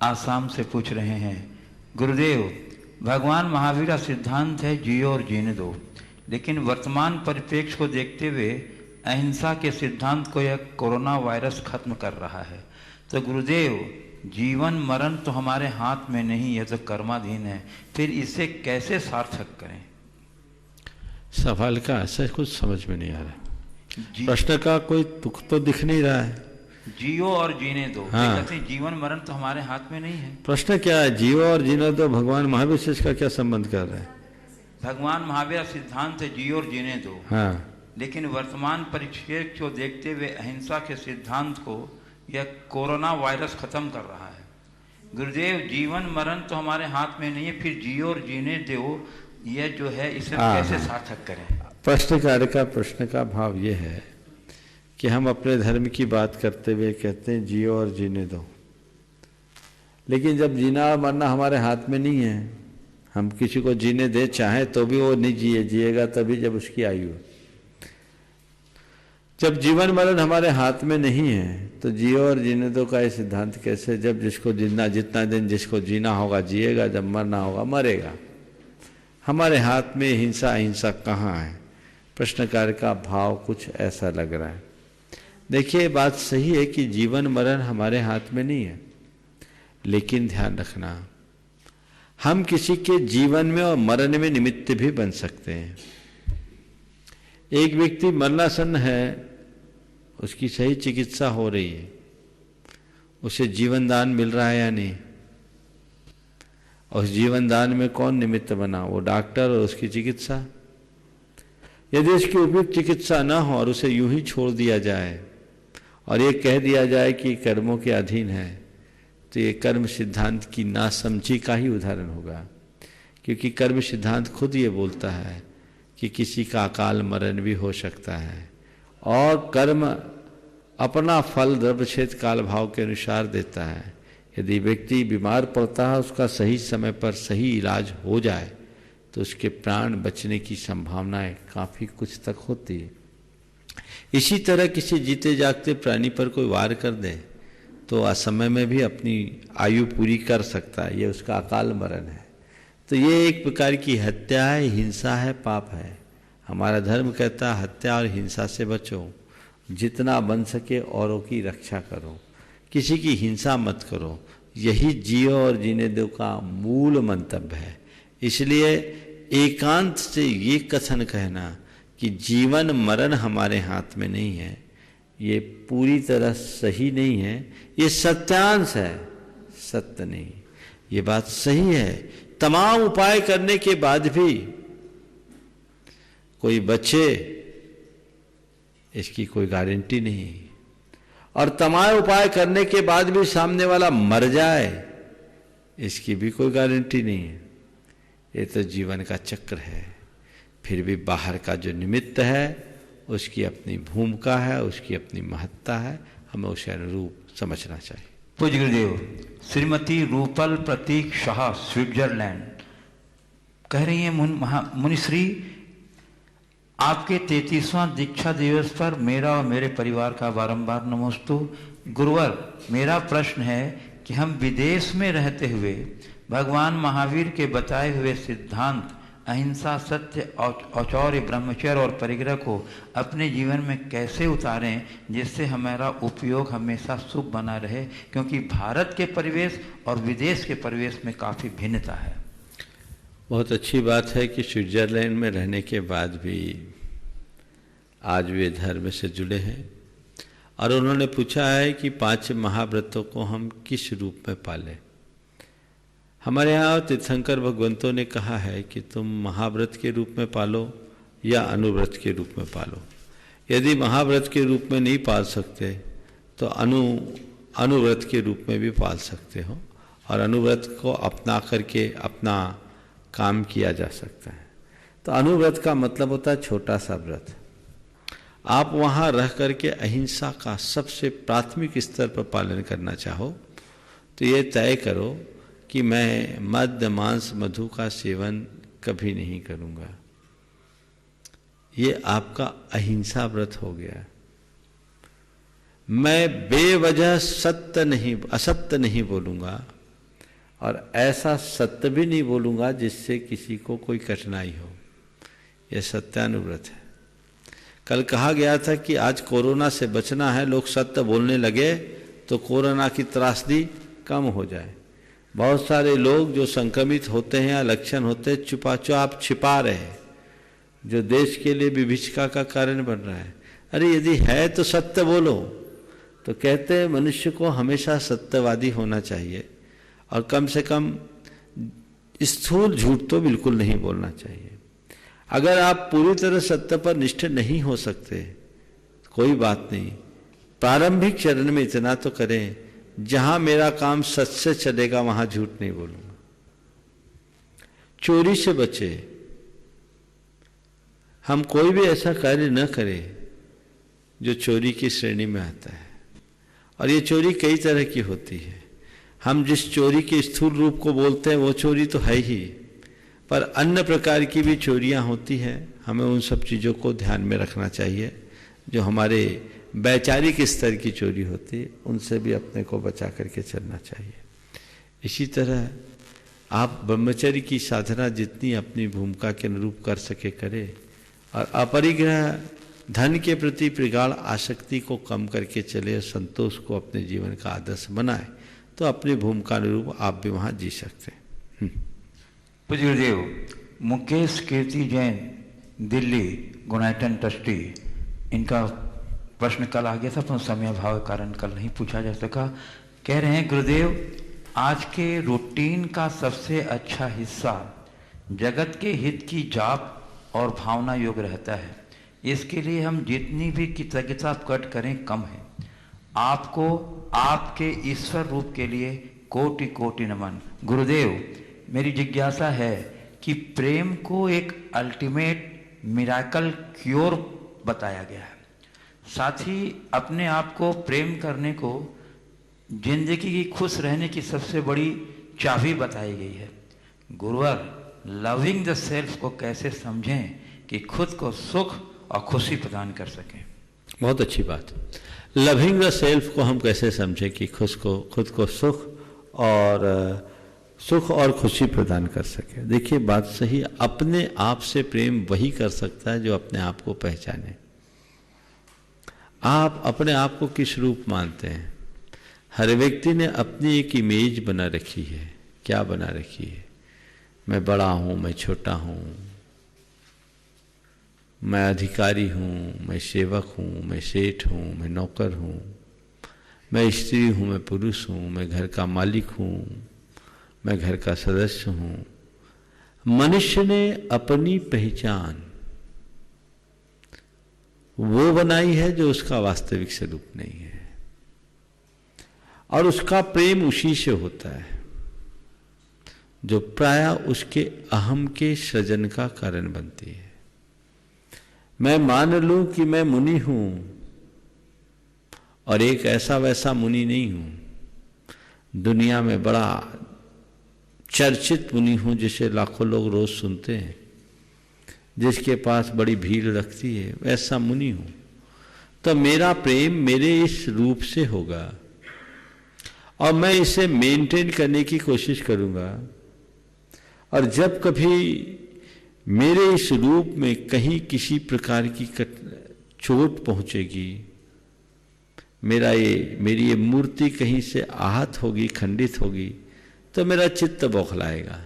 आसाम से पूछ रहे हैं, गुरुदेव भगवान महावीर का सिद्धांत है जियो और जीने दो, लेकिन वर्तमान परिप्रेक्ष्य को देखते हुए अहिंसा के सिद्धांत को यह कोरोना वायरस खत्म कर रहा है। तो गुरुदेव, जीवन मरण तो हमारे हाथ में नहीं, यह तो कर्माधीन है, फिर इसे कैसे सार्थक करें? सवाल का ऐसा कुछ समझ में नहीं आ रहा, प्रश्न का कोई तुक तो दिख नहीं रहा है। जियो और जीने दो, हाँ। कहते हैं जीवन मरण तो हमारे हाथ में नहीं है। प्रश्न क्या है? जियो और जीने दो, भगवान महावीर से इसका क्या संबंध कर रहे हैं? भगवान महावीर सिद्धांत है जियो और जीने दो, हाँ, लेकिन वर्तमान परिप्रेक्ष्य को देखते हुए अहिंसा के सिद्धांत को यह कोरोना वायरस खत्म कर रहा है। गुरुदेव, जीवन मरण तो हमारे हाथ में नहीं है, फिर जियो और जीने दो, यह जो है इसे कैसे सार्थक करें? प्रश्नकार का प्रश्न का भाव ये है कि हम अपने धर्म की बात करते हुए कहते हैं जियो और जीने दो, लेकिन जब जीना और मरना हमारे हाथ में नहीं है, हम किसी को जीने दे चाहे तो भी वो नहीं जिएगा तभी जब उसकी आयु। जब जीवन मरण हमारे हाथ में नहीं है तो जियो और जीने दो का ये सिद्धांत कैसे? जब जिसको जितना दिन जिसको जीना होगा जिएगा, जब मरना होगा मरेगा। हमारे हाथ में हिंसा अहिंसा कहाँ है? प्रश्नकार का भाव कुछ ऐसा लग रहा है। देखिए, बात सही है कि जीवन मरण हमारे हाथ में नहीं है, लेकिन ध्यान रखना, हम किसी के जीवन में और मरण में निमित्त भी बन सकते हैं। एक व्यक्ति मरणासन्न है, उसकी सही चिकित्सा हो रही है, उसे जीवन दान मिल रहा है या नहीं? और उस जीवन दान में कौन निमित्त बना? वो डॉक्टर और उसकी चिकित्सा। यदि उसकी उपयुक्त चिकित्सा न हो और उसे यूं ही छोड़ दिया जाए और ये कह दिया जाए कि कर्मों के अधीन है, तो ये कर्म सिद्धांत की नासमझी का ही उदाहरण होगा। क्योंकि कर्म सिद्धांत खुद ये बोलता है कि किसी का अकाल मरण भी हो सकता है, और कर्म अपना फल द्रव्यक्षेत्र काल भाव के अनुसार देता है। यदि व्यक्ति बीमार पड़ता है, उसका सही समय पर सही इलाज हो जाए तो उसके प्राण बचने की संभावनाएं काफ़ी कुछ तक होती है। इसी तरह किसी जीते जागते प्राणी पर कोई वार कर दे तो असमय में भी अपनी आयु पूरी कर सकता है, ये उसका अकाल मरण है। तो ये एक प्रकार की हत्या है, हिंसा है, पाप है। हमारा धर्म कहता है हत्या और हिंसा से बचो, जितना बन सके औरों की रक्षा करो, किसी की हिंसा मत करो। यही जियो और जीने दो का मूल मंतव्य है। इसलिए एकांत से ये कथन कहना कि जीवन मरण हमारे हाथ में नहीं है, ये पूरी तरह सही नहीं है। ये सत्यांश है, सत्य नहीं। ये बात सही है, तमाम उपाय करने के बाद भी कोई बचे इसकी कोई गारंटी नहीं, और तमाम उपाय करने के बाद भी सामने वाला मर जाए इसकी भी कोई गारंटी नहीं है। ये तो जीवन का चक्र है। फिर भी बाहर का जो निमित्त है उसकी अपनी भूमिका है, उसकी अपनी महत्ता है, हमें उसे अनुरूप समझना चाहिए। पूज्य गुरुदेव, श्रीमती रूपल प्रतीक शाह स्विट्जरलैंड कह रही हैं, मुनिश्री आपके 33वां दीक्षा दिवस पर मेरा और मेरे परिवार का बारंबार नमोस्तु। गुरुवर, मेरा प्रश्न है कि हम विदेश में रहते हुए भगवान महावीर के बताए हुए सिद्धांत अहिंसा, सत्य, औचौर्य, ब्रह्मचर्य और परिग्रह को अपने जीवन में कैसे उतारें जिससे हमारा उपयोग हमेशा शुभ बना रहे, क्योंकि भारत के परिवेश और विदेश के परिवेश में काफ़ी भिन्नता है। बहुत अच्छी बात है कि स्विट्जरलैंड में रहने के बाद भी आज वे धर्म से जुड़े हैं और उन्होंने पूछा है कि 5 महाव्रतों को हम किस रूप में पालें। हमारे यहाँ तीर्थंकर भगवंतों ने कहा है कि तुम महाव्रत के रूप में पालो या अनुव्रत के रूप में पालो। यदि महाव्रत के रूप में नहीं पाल सकते तो अनुव्रत के रूप में भी पाल सकते हो, और अनुव्रत को अपना करके अपना काम किया जा सकता है। तो अनुव्रत का मतलब होता है छोटा सा व्रत। आप वहाँ रह करके अहिंसा का सबसे प्राथमिक स्तर पर पालन करना चाहो तो ये तय करो कि मैं मद्य मांस मधु का सेवन कभी नहीं करूँगा। ये आपका अहिंसा व्रत हो गया। मैं बेवजह असत्य नहीं बोलूँगा, और ऐसा सत्य भी नहीं बोलूँगा जिससे किसी को कोई कठिनाई हो। यह सत्यानुव्रत है। कल कहा गया था कि आज कोरोना से बचना है, लोग सत्य बोलने लगे तो कोरोना की त्रासदी कम हो जाए। बहुत सारे लोग जो संक्रमित होते हैं या लक्षण होते हैं चुपचाप छिपा रहे हैं, जो देश के लिए विभीषिका का कारण बन रहा है। अरे यदि है तो सत्य बोलो। तो कहते हैं मनुष्य को हमेशा सत्यवादी होना चाहिए, और कम से कम स्थूल झूठ तो बिल्कुल नहीं बोलना चाहिए। अगर आप पूरी तरह सत्य पर निष्ठ नहीं हो सकते कोई बात नहीं, प्रारंभिक चरण में इतना तो करें, जहां मेरा काम सच से चलेगा वहां झूठ नहीं बोलूंगा। चोरी से बचे, हम कोई भी ऐसा कार्य न करें जो चोरी की श्रेणी में आता है। और ये चोरी कई तरह की होती है। हम जिस चोरी के स्थूल रूप को बोलते हैं वो चोरी तो है ही, पर अन्य प्रकार की भी चोरियां होती हैं। हमें उन सब चीज़ों को ध्यान में रखना चाहिए। जो हमारे वैचारिक स्तर की चोरी होती है उनसे भी अपने को बचा करके चलना चाहिए। इसी तरह आप ब्रह्मचर्य की साधना जितनी अपनी भूमिका के अनुरूप कर सके करें, और अपरिग्रह धन के प्रति प्रगाढ़ आसक्ति को कम करके चले, और संतोष को अपने जीवन का आदर्श बनाए, तो अपनी भूमिका अनुरूप आप भी वहाँ जी सकते हैं। पूज्य गुरुदेव, मुकेश कीर्ति जैन, दिल्ली, गुणायतन ट्रस्टी, इनका प्रश्न कल आ गया था पर समय अभाव के कारण कल नहीं पूछा जा सका। कह रहे हैं गुरुदेव, आज के रूटीन का सबसे अच्छा हिस्सा जगत के हित की जाप और भावना योग रहता है। इसके लिए हम जितनी भी कृतज्ञता प्रकट करें कम है। आपको आपके ईश्वर रूप के लिए कोटि कोटि नमन। गुरुदेव, मेरी जिज्ञासा है कि प्रेम को एक अल्टीमेट मिराकल क्योर बताया गया है, साथ ही अपने आप को प्रेम करने को जिंदगी की खुश रहने की सबसे बड़ी चाबी बताई गई है। गुरुवर, लविंग द सेल्फ को कैसे समझें कि खुद को सुख और खुशी प्रदान कर सकें? बहुत अच्छी बात। लविंग द सेल्फ को हम कैसे समझें कि खुद को सुख और खुशी प्रदान कर सके। देखिए, बात सही। अपने आप से प्रेम वही कर सकता है जो अपने आप को पहचाने। आप अपने आप को किस रूप मानते हैं? हर व्यक्ति ने अपनी एक इमेज बना रखी है। क्या बना रखी है? मैं बड़ा हूं, मैं छोटा हूं, मैं अधिकारी हूं, मैं सेवक हूं, मैं सेठ हूं, मैं नौकर हूं, मैं स्त्री हूं, मैं पुरुष हूं, मैं घर का मालिक हूं, मैं घर का सदस्य हूं। मनुष्य ने अपनी पहचान वो बनाई है जो उसका वास्तविक स्वरूप नहीं है, और उसका प्रेम उसी से होता है जो प्रायः उसके अहम के सृजन का कारण बनती है। मैं मान लूं कि मैं मुनि हूं और एक ऐसा वैसा मुनि नहीं हूं। दुनिया में बड़ा चर्चित मुनि हूं जिसे लाखों लोग रोज सुनते हैं, जिसके पास बड़ी भीड़ रखती है, वैसा मुनि हूं। तो मेरा प्रेम मेरे इस रूप से होगा और मैं इसे मेंटेन करने की कोशिश करूंगा। और जब कभी मेरे इस रूप में कहीं किसी प्रकार की चोट पहुंचेगी, मेरी ये मूर्ति कहीं से आहत होगी, खंडित होगी, तो मेरा चित्त बौखलाएगा।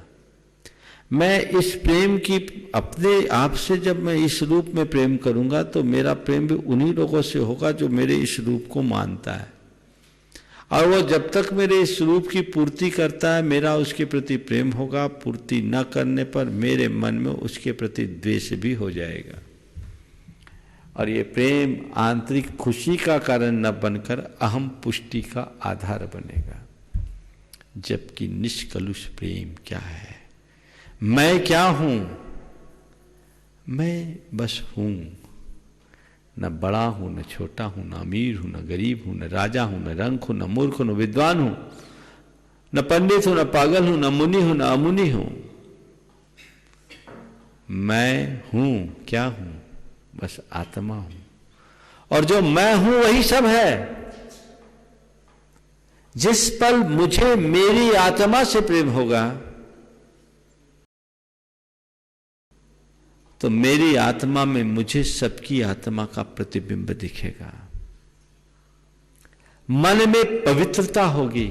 मैं इस प्रेम की अपने आप से जब मैं इस रूप में प्रेम करूंगा तो मेरा प्रेम भी उन्हीं लोगों से होगा जो मेरे इस रूप को मानता है, और वो जब तक मेरे इस रूप की पूर्ति करता है मेरा उसके प्रति प्रेम होगा। पूर्ति न करने पर मेरे मन में उसके प्रति द्वेष भी हो जाएगा, और ये प्रेम आंतरिक खुशी का कारण न बनकर अहम पुष्टि का आधार बनेगा। जबकि निष्कलुष प्रेम क्या है? मैं क्या हूं? मैं बस हूं, न बड़ा हूं, न छोटा हूं, न अमीर हूं, न गरीब हूं, न राजा हूं, न रंक हूं, न मूर्ख हूं, न विद्वान हूं, न पंडित हूं, न पागल हूं, न मुनि हूं, न अमुनि हूं। मैं हूं, क्या हूं? बस आत्मा हूं, और जो मैं हूं वही सब है। जिस पल मुझे मेरी आत्मा से प्रेम होगा तो मेरी आत्मा में मुझे सबकी आत्मा का प्रतिबिंब दिखेगा। मन में पवित्रता होगी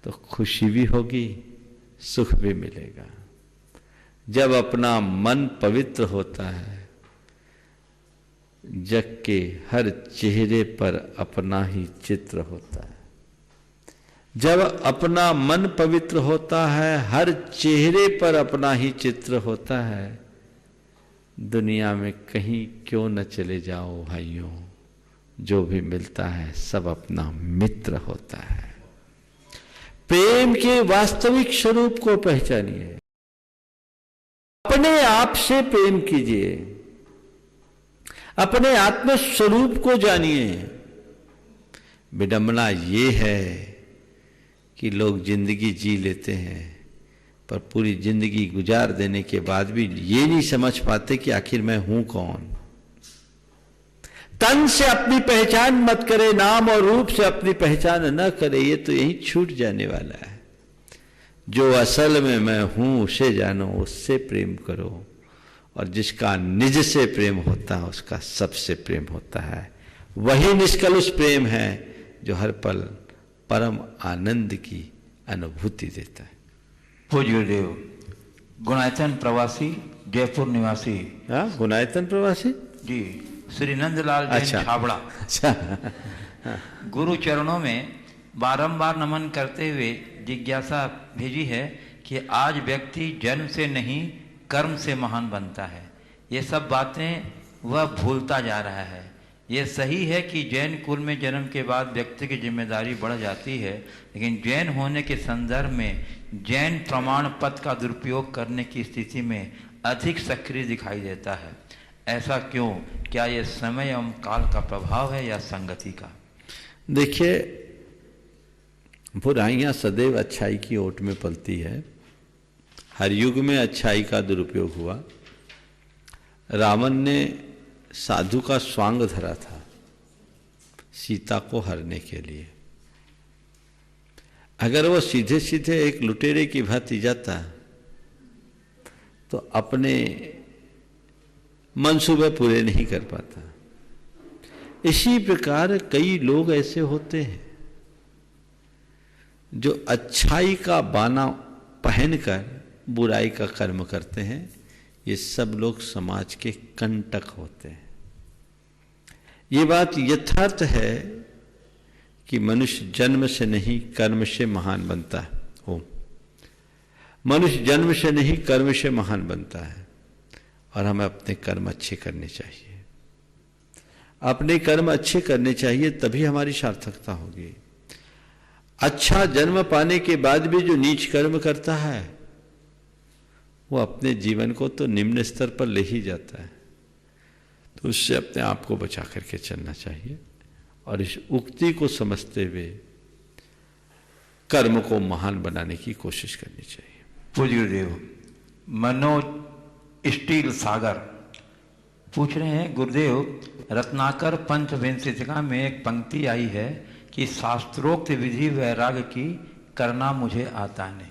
तो खुशी भी होगी, सुख भी मिलेगा। जब अपना मन पवित्र होता है, जग के हर चेहरे पर अपना ही चित्र होता है। जब अपना मन पवित्र होता है, हर चेहरे पर अपना ही चित्र होता है। दुनिया में कहीं क्यों न चले जाओ भाइयों, जो भी मिलता है सब अपना मित्र होता है। प्रेम के वास्तविक स्वरूप को पहचानिए, अपने आप से प्रेम कीजिए, अपने आत्म स्वरूप को जानिए। विडंबना ये है कि लोग जिंदगी जी लेते हैं पर पूरी जिंदगी गुजार देने के बाद भी ये नहीं समझ पाते कि आखिर मैं हूं कौन। तन से अपनी पहचान मत करे, नाम और रूप से अपनी पहचान न करे, ये तो यहीं छूट जाने वाला है। जो असल में मैं हूं उसे जानो, उससे प्रेम करो, और जिसका निज से प्रेम होता है उसका सबसे प्रेम होता है। वही निष्कलुष प्रेम है जो हर पल परम आनंद की अनुभूति देता है। पूज्य गुरुदेव, गुणायतन प्रवासी, जयपुर निवासी। हाँ, गुणायतन प्रवासी जी, श्री नंदलाल जैन छाबड़ा। अच्छा। गुरु चरणों में बारंबार नमन करते हुए जिज्ञासा भेजी है कि आज व्यक्ति जन्म से नहीं कर्म से महान बनता है। ये सब बातें वह भूलता जा रहा है। ये सही है कि जैन कुल में जन्म के बाद व्यक्ति की जिम्मेदारी बढ़ जाती है, लेकिन जैन होने के संदर्भ में जैन प्रमाण पत्र का दुरुपयोग करने की स्थिति में अधिक सक्रिय दिखाई देता है। ऐसा क्यों? क्या ये समय एवं काल का प्रभाव है या संगति का? देखिए, बुराइयां सदैव अच्छाई की ओट में पलती है। हर युग में अच्छाई का दुरुपयोग हुआ। रावण ने साधु का स्वांग धरा था सीता को हरने के लिए। अगर वो सीधे सीधे एक लुटेरे की भांति जाता तो अपने मंसूबे पूरे नहीं कर पाता। इसी प्रकार कई लोग ऐसे होते हैं जो अच्छाई का बाना पहनकर बुराई का कर्म करते हैं। ये सब लोग समाज के कंटक होते हैं। ये बात यथार्थ है कि मनुष्य जन्म से नहीं कर्म से महान बनता है। मनुष्य जन्म से नहीं कर्म से महान बनता है, और हमें अपने कर्म अच्छे करने चाहिए। अपने कर्म अच्छे करने चाहिए, तभी हमारी सार्थकता होगी। अच्छा जन्म पाने के बाद भी जो नीच कर्म करता है वो अपने जीवन को तो निम्न स्तर पर ले ही जाता है। तो उससे अपने आप को बचा करके चलना चाहिए, और इस उक्ति को समझते हुए कर्म को महान बनाने की कोशिश करनी चाहिए। पूज्य गुरुदेव, मनोज स्टील सागर पूछ रहे हैं, गुरुदेव रत्नाकर पंचविंशतिका में एक पंक्ति आई है कि शास्त्रोक्त विधि वैराग्य की करना मुझे आता नहीं।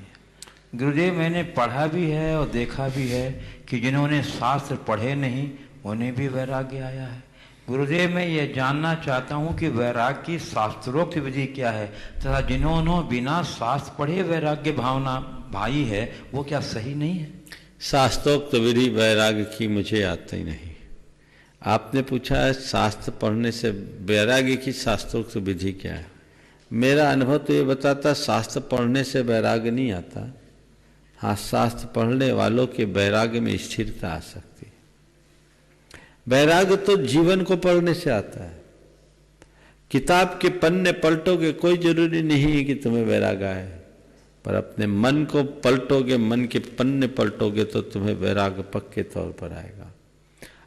गुरुदेव, मैंने पढ़ा भी है और देखा भी है कि जिन्होंने शास्त्र पढ़े नहीं उन्हें भी वैराग्य आया है। गुरुदेव, मैं ये जानना चाहता हूँ कि वैराग्य की शास्त्रोक्त विधि क्या है, तथा जिन्होंने बिना शास्त्र पढ़े वैराग्य भावना भाई है वो क्या सही नहीं है? शास्त्रोक्त विधि वैराग्य की मुझे आती नहीं। आपने पूछा है शास्त्र पढ़ने से वैराग्य की शास्त्रोक्त विधि क्या है। मेरा अनुभव तो ये बताता शास्त्र पढ़ने से वैराग्य नहीं आता। हाँ, शास्त्र पढ़ने वालों के वैराग्य में स्थिरता आ सकती है। वैराग्य तो जीवन को पढ़ने से आता है। किताब के पन्ने पलटोगे कोई जरूरी नहीं है कि तुम्हें वैराग्य आए, पर अपने मन को पलटोगे, मन के पन्ने पलटोगे तो तुम्हें वैराग्य पक्के तौर पर आएगा।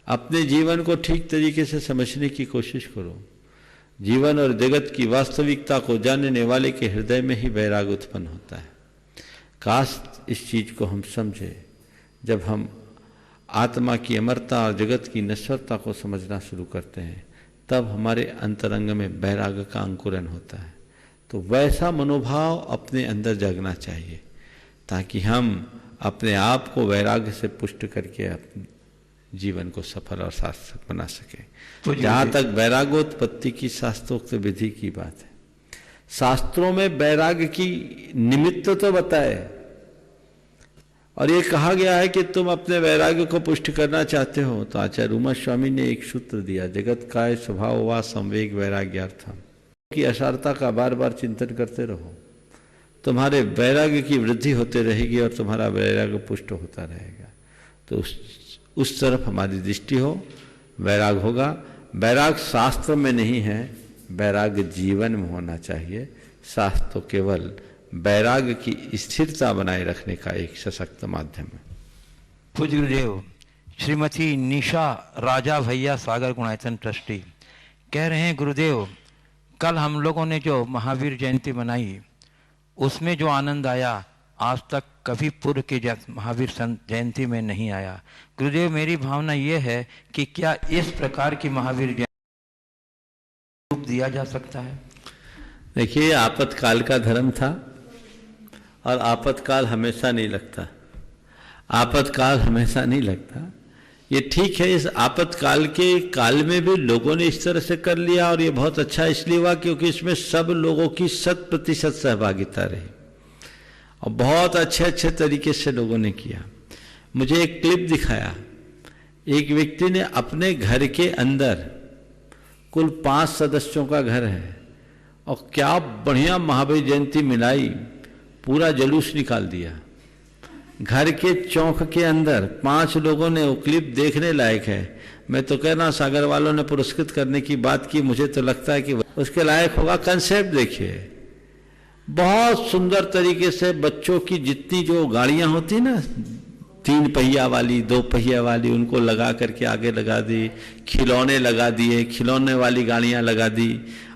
अपने जीवन को ठीक तरीके से समझने की कोशिश करो। जीवन और जगत की वास्तविकता को जानने वाले के हृदय में ही वैराग्य उत्पन्न होता है। काश इस चीज को हम समझे। जब हम आत्मा की अमरता और जगत की नश्वरता को समझना शुरू करते हैं तब हमारे अंतरंग में वैराग्य का अंकुरन होता है। तो वैसा मनोभाव अपने अंदर जगना चाहिए ताकि हम अपने आप को वैराग्य से पुष्ट करके अपने जीवन को सफल और सार्थक बना सके। तो जहाँ तक वैराग्योत्पत्ति की शास्त्रोक्त विधि की बात है, शास्त्रों में वैराग्य की निमित्त तो बताए और ये कहा गया है कि तुम अपने वैराग्य को पुष्ट करना चाहते हो तो आचार्य उमा स्वामी ने एक सूत्र दिया, जगत काय स्वभाव वा संवेग वैराग्यार्थम, की असारता का बार बार चिंतन करते रहो। तुम्हारे वैराग्य की वृद्धि होते रहेगी और तुम्हारा वैराग्य पुष्ट होता रहेगा। तो उस तरफ हमारी दृष्टि हो, वैराग्य होगा। वैराग्य शास्त्र में नहीं है, वैराग्य जीवन में होना चाहिए। शास्त्र तो केवल वैराग्य की स्थिरता बनाए रखने का एक सशक्त माध्यम है। पूज्य गुरुदेव, श्रीमती निशा राजा भैया सागर गुणायतन ट्रस्टी कह रहे हैं, गुरुदेव कल हम लोगों ने जो महावीर जयंती मनाई उसमें जो आनंद आया आज तक कभी पूर्व के महावीर जयंती में नहीं आया। गुरुदेव मेरी भावना ये है कि क्या इस प्रकार की महावीर जयंती रूप दिया जा सकता है? देखिए, आपातकाल का धर्म था और आपातकाल हमेशा नहीं लगता। आपातकाल हमेशा नहीं लगता। ये ठीक है, इस आपातकाल के काल में भी लोगों ने इस तरह से कर लिया और ये बहुत अच्छा इसलिए हुआ क्योंकि इसमें सब लोगों की 100% सहभागिता रही और बहुत अच्छे अच्छे तरीके से लोगों ने किया। मुझे एक क्लिप दिखाया, एक व्यक्ति ने अपने घर के अंदर, कुल 5 सदस्यों का घर है और क्या बढ़िया महावीर जयंती मिलाई, पूरा जुलूस निकाल दिया। घर के चौक के अंदर 5 लोगों ने, वो क्लिप देखने लायक है। मैं तो कह रहा हूं सागर वालों ने पुरस्कृत करने की बात की, मुझे तो लगता है कि उसके लायक होगा। कंसेप्ट देखिए, बहुत सुंदर तरीके से बच्चों की जितनी जो गाड़ियां होती ना, 3 पहिया वाली, 2 पहिया वाली, उनको लगा करके आगे लगा दी, खिलौने लगा दिए, खिलौने वाली गाड़ियां लगा दी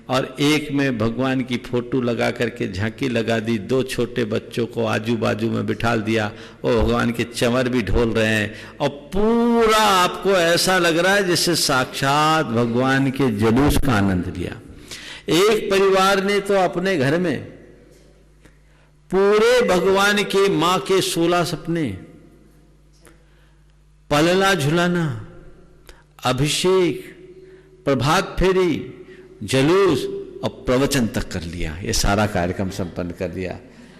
और एक में भगवान की फोटो लगा करके झांकी लगा दी। 2 छोटे बच्चों को आजू बाजू में बिठाल दिया, वो भगवान के चंवर भी ढोल रहे हैं और पूरा आपको ऐसा लग रहा है जैसे साक्षात भगवान के जुलूस का आनंद लिया। एक परिवार ने तो अपने घर में पूरे भगवान के मां के 16 सपने, पलला झुलाना, अभिषेक, प्रभात फेरी, जुलूस और प्रवचन तक कर लिया। ये सारा कार्यक्रम संपन्न कर दिया।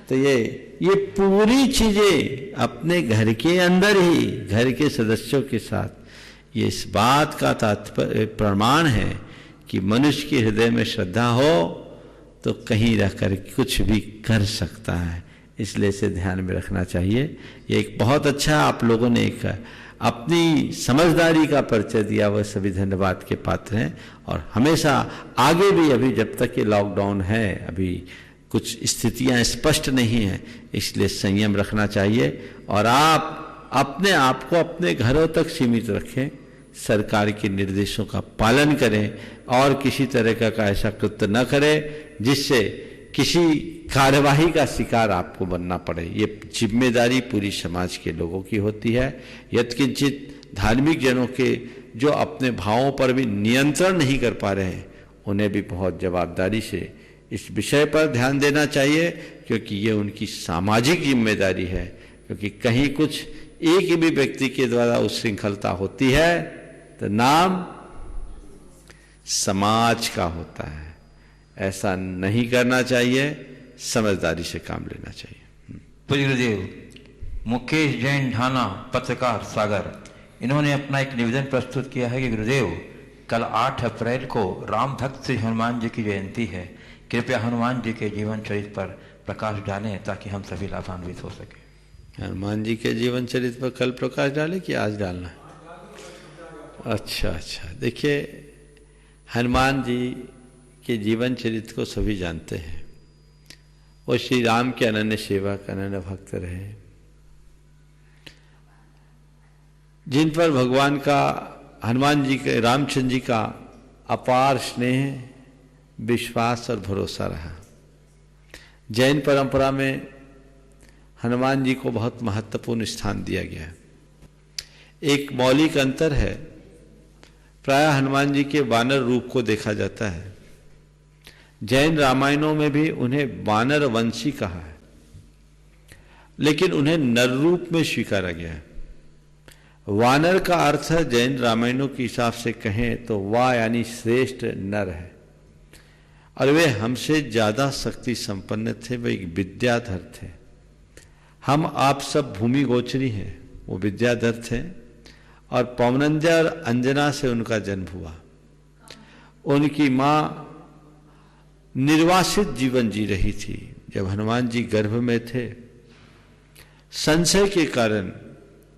तो ये पूरी चीजें अपने घर के अंदर ही, घर के सदस्यों के साथ। ये इस बात का तात्पर्य प्रमाण है कि मनुष्य के हृदय में श्रद्धा हो तो कहीं रहकर कुछ भी कर सकता है। इसलिए इसे ध्यान में रखना चाहिए। ये एक बहुत अच्छा आप लोगों ने एक अपनी समझदारी का परिचय दिया, वह सभी धन्यवाद के पात्र हैं। और हमेशा आगे भी, अभी जब तक ये लॉकडाउन है, अभी कुछ स्थितियां स्पष्ट नहीं हैं, इसलिए संयम रखना चाहिए और आप अपने आप को अपने घरों तक सीमित रखें, सरकार के निर्देशों का पालन करें और किसी तरह का ऐसा कृत्य न करें जिससे किसी कार्यवाही का शिकार आपको बनना पड़े। ये जिम्मेदारी पूरी समाज के लोगों की होती है। यत्किंचित धार्मिक जनों के जो अपने भावों पर भी नियंत्रण नहीं कर पा रहे हैं, उन्हें भी बहुत जवाबदारी से इस विषय पर ध्यान देना चाहिए क्योंकि ये उनकी सामाजिक जिम्मेदारी है। क्योंकि कहीं कुछ एक भी व्यक्ति के द्वारा उच्छृंखलता होती है तो नाम समाज का होता है। ऐसा नहीं करना चाहिए, समझदारी से काम लेना चाहिए। पूज्य गुरुदेव, मुकेश जैन ढाना, पत्रकार सागर, इन्होंने अपना एक निवेदन प्रस्तुत किया है कि गुरुदेव, कल 8 अप्रैल को राम भक्त श्री हनुमान जी की जयंती है। कृपया हनुमान जी के जीवन चरित्र पर प्रकाश डालें ताकि हम सभी लाभान्वित हो सके। हनुमान जी के जीवन चरित्र पर कल प्रकाश डालें कि आज डालना है? अच्छा, देखिए, हनुमान जी के जीवन चरित्र को सभी जानते हैं। वो श्री राम के अनन्य सेवक, अनन्य भक्त रहे, जिन पर भगवान का, हनुमान जी के, रामचंद्र जी का अपार स्नेह, विश्वास और भरोसा रहा। जैन परंपरा में हनुमान जी को बहुत महत्वपूर्ण स्थान दिया गया है। एक मौलिक अंतर है, प्रायः हनुमान जी के वानर रूप को देखा जाता है। जैन रामायणों में भी उन्हें वानर वंशी कहा है, लेकिन उन्हें नर रूप में स्वीकारा गया है। वानर का अर्थ है, जैन रामायणों के हिसाब से कहें तो वा यानी श्रेष्ठ नर है, और वे हमसे ज्यादा शक्ति संपन्न थे, वे एक विद्याधर थे। हम आप सब भूमि गोचरी हैं, वो विद्याधर थे, और पवनंजा और अंजना से उनका जन्म हुआ। उनकी माँ निर्वासित जीवन जी रही थी। जब हनुमान जी गर्भ में थे, संशय के कारण,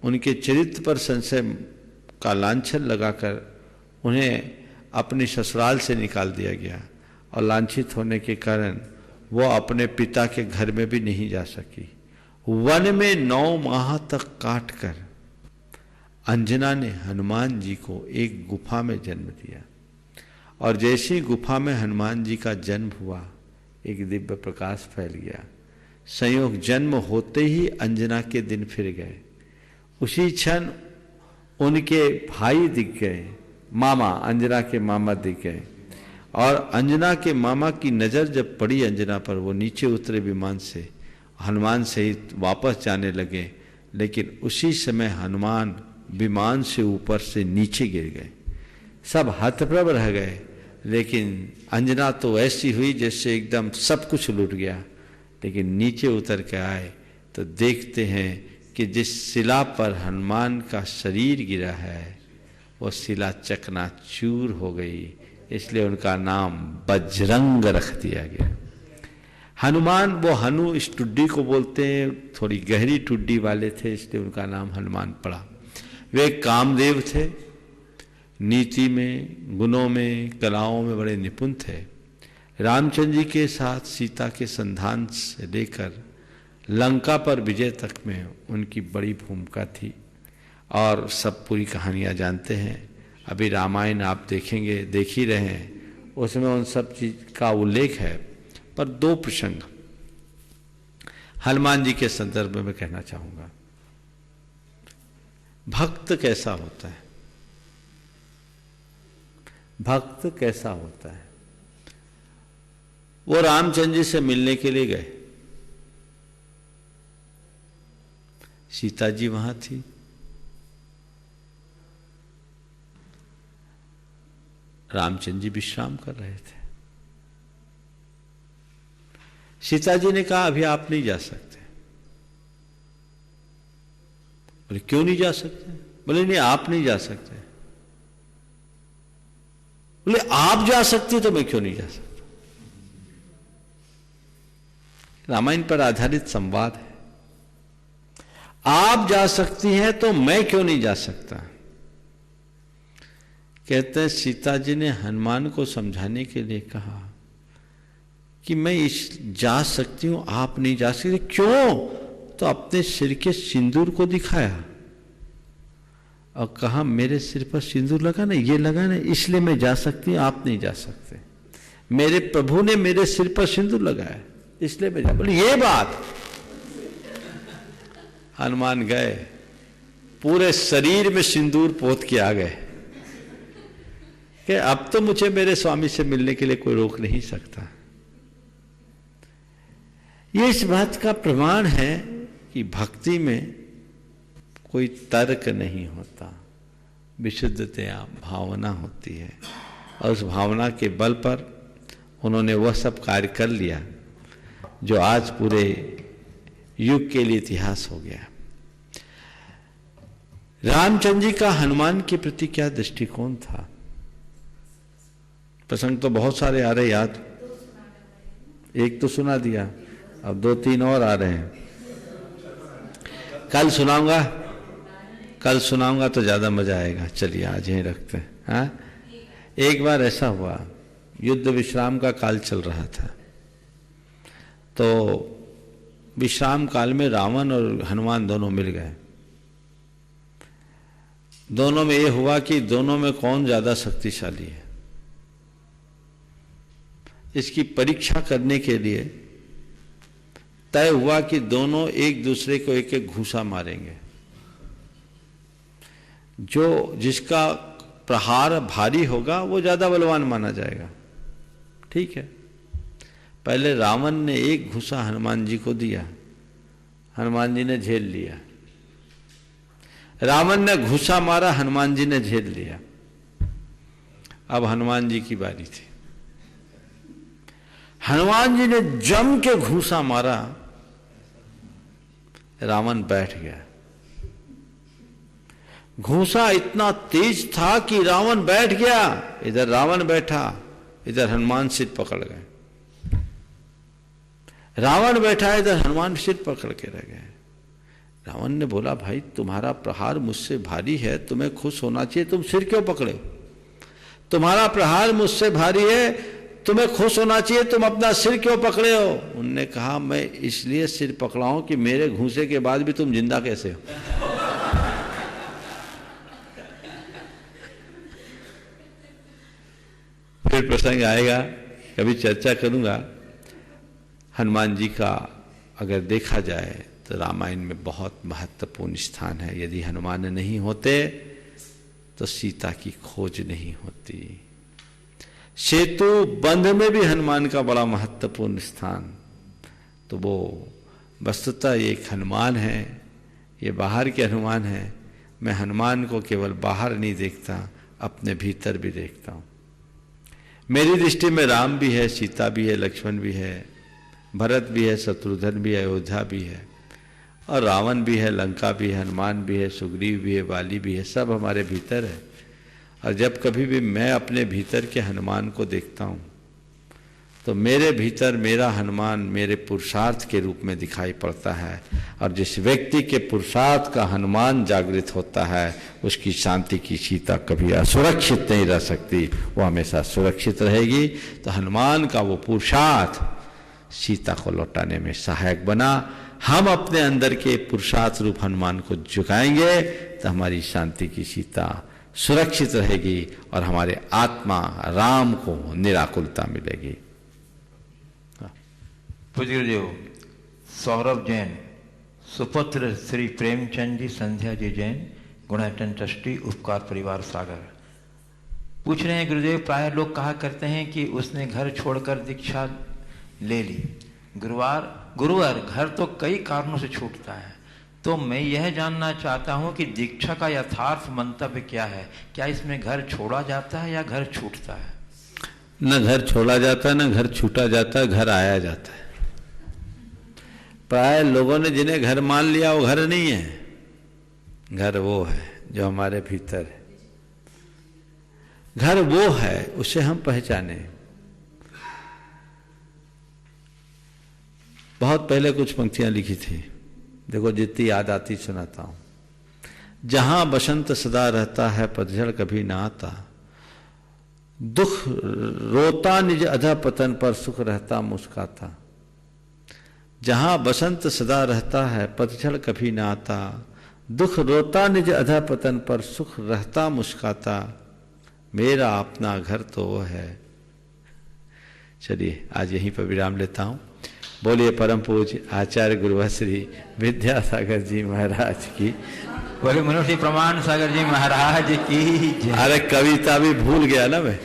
उनके चरित्र पर संशय का लांछन लगाकर उन्हें अपने ससुराल से निकाल दिया गया, और लांछित होने के कारण वो अपने पिता के घर में भी नहीं जा सकी। वन में 9 माह तक काटकर अंजना ने हनुमान जी को एक गुफा में जन्म दिया, और जैसे ही गुफा में हनुमान जी का जन्म हुआ, एक दिव्य प्रकाश फैल गया। संयोग जन्म होते ही अंजना के दिन फिर गए। उसी क्षण उनके भाई दिख गए, मामा, अंजना के मामा दिख गए, और अंजना के मामा की नज़र जब पड़ी अंजना पर, वो नीचे उतरे विमान से, हनुमान सहित वापस जाने लगे, लेकिन उसी समय हनुमान विमान से ऊपर से नीचे गिर गए। सब हतप्रभ रह गए, लेकिन अंजना तो ऐसी हुई जैसे एकदम सब कुछ लूट गया। लेकिन नीचे उतर के आए तो देखते हैं कि जिस शिला पर हनुमान का शरीर गिरा है, वो शिला चकनाचूर हो गई, इसलिए उनका नाम बजरंग रख दिया गया। हनुमान, वो हनु इस टुड्डी को बोलते हैं, थोड़ी गहरी टुड्डी वाले थे, इसलिए उनका नाम हनुमान पड़ा। वे कामदेव थे, नीति में, गुणों में, कलाओं में बड़े निपुण थे। रामचंद्र जी के साथ सीता के संधान से लेकर लंका पर विजय तक में उनकी बड़ी भूमिका थी, और सब पूरी कहानियाँ जानते हैं। अभी रामायण आप देखेंगे, देख ही रहे हैं, उसमें उन सब चीज का उल्लेख है। पर 2 प्रसंग हनुमान जी के संदर्भ में मैं कहना चाहूंगा। भक्त कैसा होता है? भक्त कैसा होता है? वो रामचंद्र जी से मिलने के लिए गए, सीता जी वहां थी, रामचंद्र जी विश्राम कर रहे थे। सीता जी ने कहा, अभी आप नहीं जा सकते। बोले, क्यों नहीं जा सकते? बोले, नहीं, आप नहीं जा सकते। बोले, आप जा सकते तो मैं क्यों नहीं जा सकता? रामायण पर आधारित संवाद है। आप जा सकती हैं तो मैं क्यों नहीं जा सकता? कहते हैं सीता जी ने हनुमान को समझाने के लिए कहा कि मैं जा सकती हूं, आप नहीं जा सकते। क्यों? तो अपने सिर के सिंदूर को दिखाया और कहा, मेरे सिर पर सिंदूर लगा ना, ये लगा ना, इसलिए मैं जा सकती हूं, आप नहीं जा सकते। मेरे प्रभु ने मेरे सिर पर सिंदूर लगाया, इसलिए मैं जा। बोले, ये बात। हनुमान गए, पूरे शरीर में सिंदूर पोत के आ गए कि अब तो मुझे मेरे स्वामी से मिलने के लिए कोई रोक नहीं सकता। ये इस बात का प्रमाण है कि भक्ति में कोई तर्क नहीं होता, विशुद्धतया भावना होती है, और उस भावना के बल पर उन्होंने वह सब कार्य कर लिया जो आज पूरे युग के लिए इतिहास हो गया। रामचंद्र जी का हनुमान के प्रति क्या दृष्टिकोण था? प्रसंग तो बहुत सारे आ रहे याद, एक तो सुना दिया, अब 2-3 और आ रहे हैं। कल सुनाऊंगा तो ज्यादा मजा आएगा। चलिए आज यहीं रखते हैं। हाँ, एक बार ऐसा हुआ, युद्ध विश्राम का काल चल रहा था, तो विश्राम काल में रावण और हनुमान दोनों मिल गए। दोनों में ये हुआ कि दोनों में कौन ज्यादा शक्तिशाली है, इसकी परीक्षा करने के लिए तय हुआ कि दोनों एक दूसरे को एक एक घूंसा मारेंगे। जिसका प्रहार भारी होगा वो ज्यादा बलवान माना जाएगा। ठीक है, पहले रावण ने एक घूंसा हनुमान जी को दिया, हनुमान जी ने झेल लिया। रावण ने घूंसा मारा, हनुमान जी ने झेल लिया। अब हनुमान जी की बारी थी। हनुमान जी ने जम के घूंसा मारा, रावण बैठ गया। घूंसा इतना तेज था कि रावण बैठ गया, इधर रावण बैठा, इधर हनुमान सिर पकड़ गए। रावण बैठा, इधर हनुमान सिर पकड़ के रह गए। रावण ने बोला, भाई तुम्हारा प्रहार मुझसे भारी है, तुम्हें खुश होना चाहिए, तुम सिर क्यों पकड़े? तुम्हारा प्रहार मुझसे भारी है, तुम्हें खुश होना चाहिए, तुम अपना सिर क्यों पकड़े हो? उनने कहा, मैं इसलिए सिर पकड़ाऊं कि मेरे घूंसे के बाद भी तुम जिंदा कैसे हो। फिर प्रसंग आएगा, कभी चर्चा करूंगा। हनुमान जी का अगर देखा जाए तो रामायण में बहुत महत्वपूर्ण स्थान है। यदि हनुमान नहीं होते तो सीता की खोज नहीं होती। सेतु बंध में भी हनुमान का बड़ा महत्वपूर्ण स्थान। तो वो वस्तुतः एक हनुमान है, ये बाहर के हनुमान है। मैं हनुमान को केवल बाहर नहीं देखता, अपने भीतर भी देखता हूँ। मेरी दृष्टि में राम भी है, सीता भी है, लक्ष्मण भी है, भरत भी है, शत्रुघ्न भी है, अयोध्या भी है, और रावण भी है, लंका भी है, हनुमान भी है, सुग्रीव भी है, वाली भी है, सब हमारे भीतर है। और जब कभी भी मैं अपने भीतर के हनुमान को देखता हूँ तो मेरे भीतर मेरा हनुमान मेरे पुरुषार्थ के रूप में दिखाई पड़ता है। और जिस व्यक्ति के पुरुषार्थ का हनुमान जागृत होता है, उसकी शांति की सीता कभी असुरक्षित नहीं रह सकती, वो हमेशा सुरक्षित रहेगी। तो हनुमान का वो पुरुषार्थ सीता को लौटाने में सहायक बना। हम अपने अंदर के पुरुषार्थ रूप हनुमान को झुकाएंगे तो हमारी शांति की सीता सुरक्षित रहेगी और हमारे आत्मा राम को निराकुलता मिलेगी। पूज्य गुरुदेव सौरभ जैन, सुपुत्र श्री प्रेमचंद जी, संध्या जी जैन, गुणाटन ट्रस्टी, उपकार परिवार सागर, पूछ रहे हैं गुरुदेव, प्राय लोग कहा करते हैं कि उसने घर छोड़कर दीक्षा ले ली। गुरुवार घर तो कई कारणों से छूटता है, तो मैं यह जानना चाहता हूं कि दीक्षा का यथार्थ मंतव्य क्या है? क्या इसमें घर छोड़ा जाता है या घर छूटता है? न घर छोड़ा जाता है, न घर छूटा जाता है, घर आया जाता है। प्राय लोगों ने जिन्हें घर मान लिया वो घर नहीं है, घर वो है जो हमारे भीतर है। घर वो है, उसे हम पहचाने। बहुत पहले कुछ पंक्तियां लिखी थी, देखो जितनी याद आती सुनाता हूं। जहां बसंत सदा रहता है, पतझड़ कभी ना आता, दुख रोता निज अधा पतन पर, सुख रहता मुस्काता। जहां बसंत सदा रहता है, पतझड़ कभी ना आता, दुख रोता निज अधा पतन पर, सुख रहता मुस्काता। मेरा अपना घर तो वो है। चलिए आज यहीं पर विराम लेता हूं। बोलिए परम पूज्य आचार्य गुरुश्री विद्यासागर जी महाराज की। बोले मनुष्य प्रमाण सागर जी महाराज की जय। अरे कविता भी भूल गया ना मैं।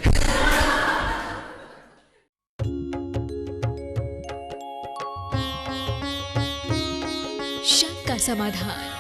शक का समाधान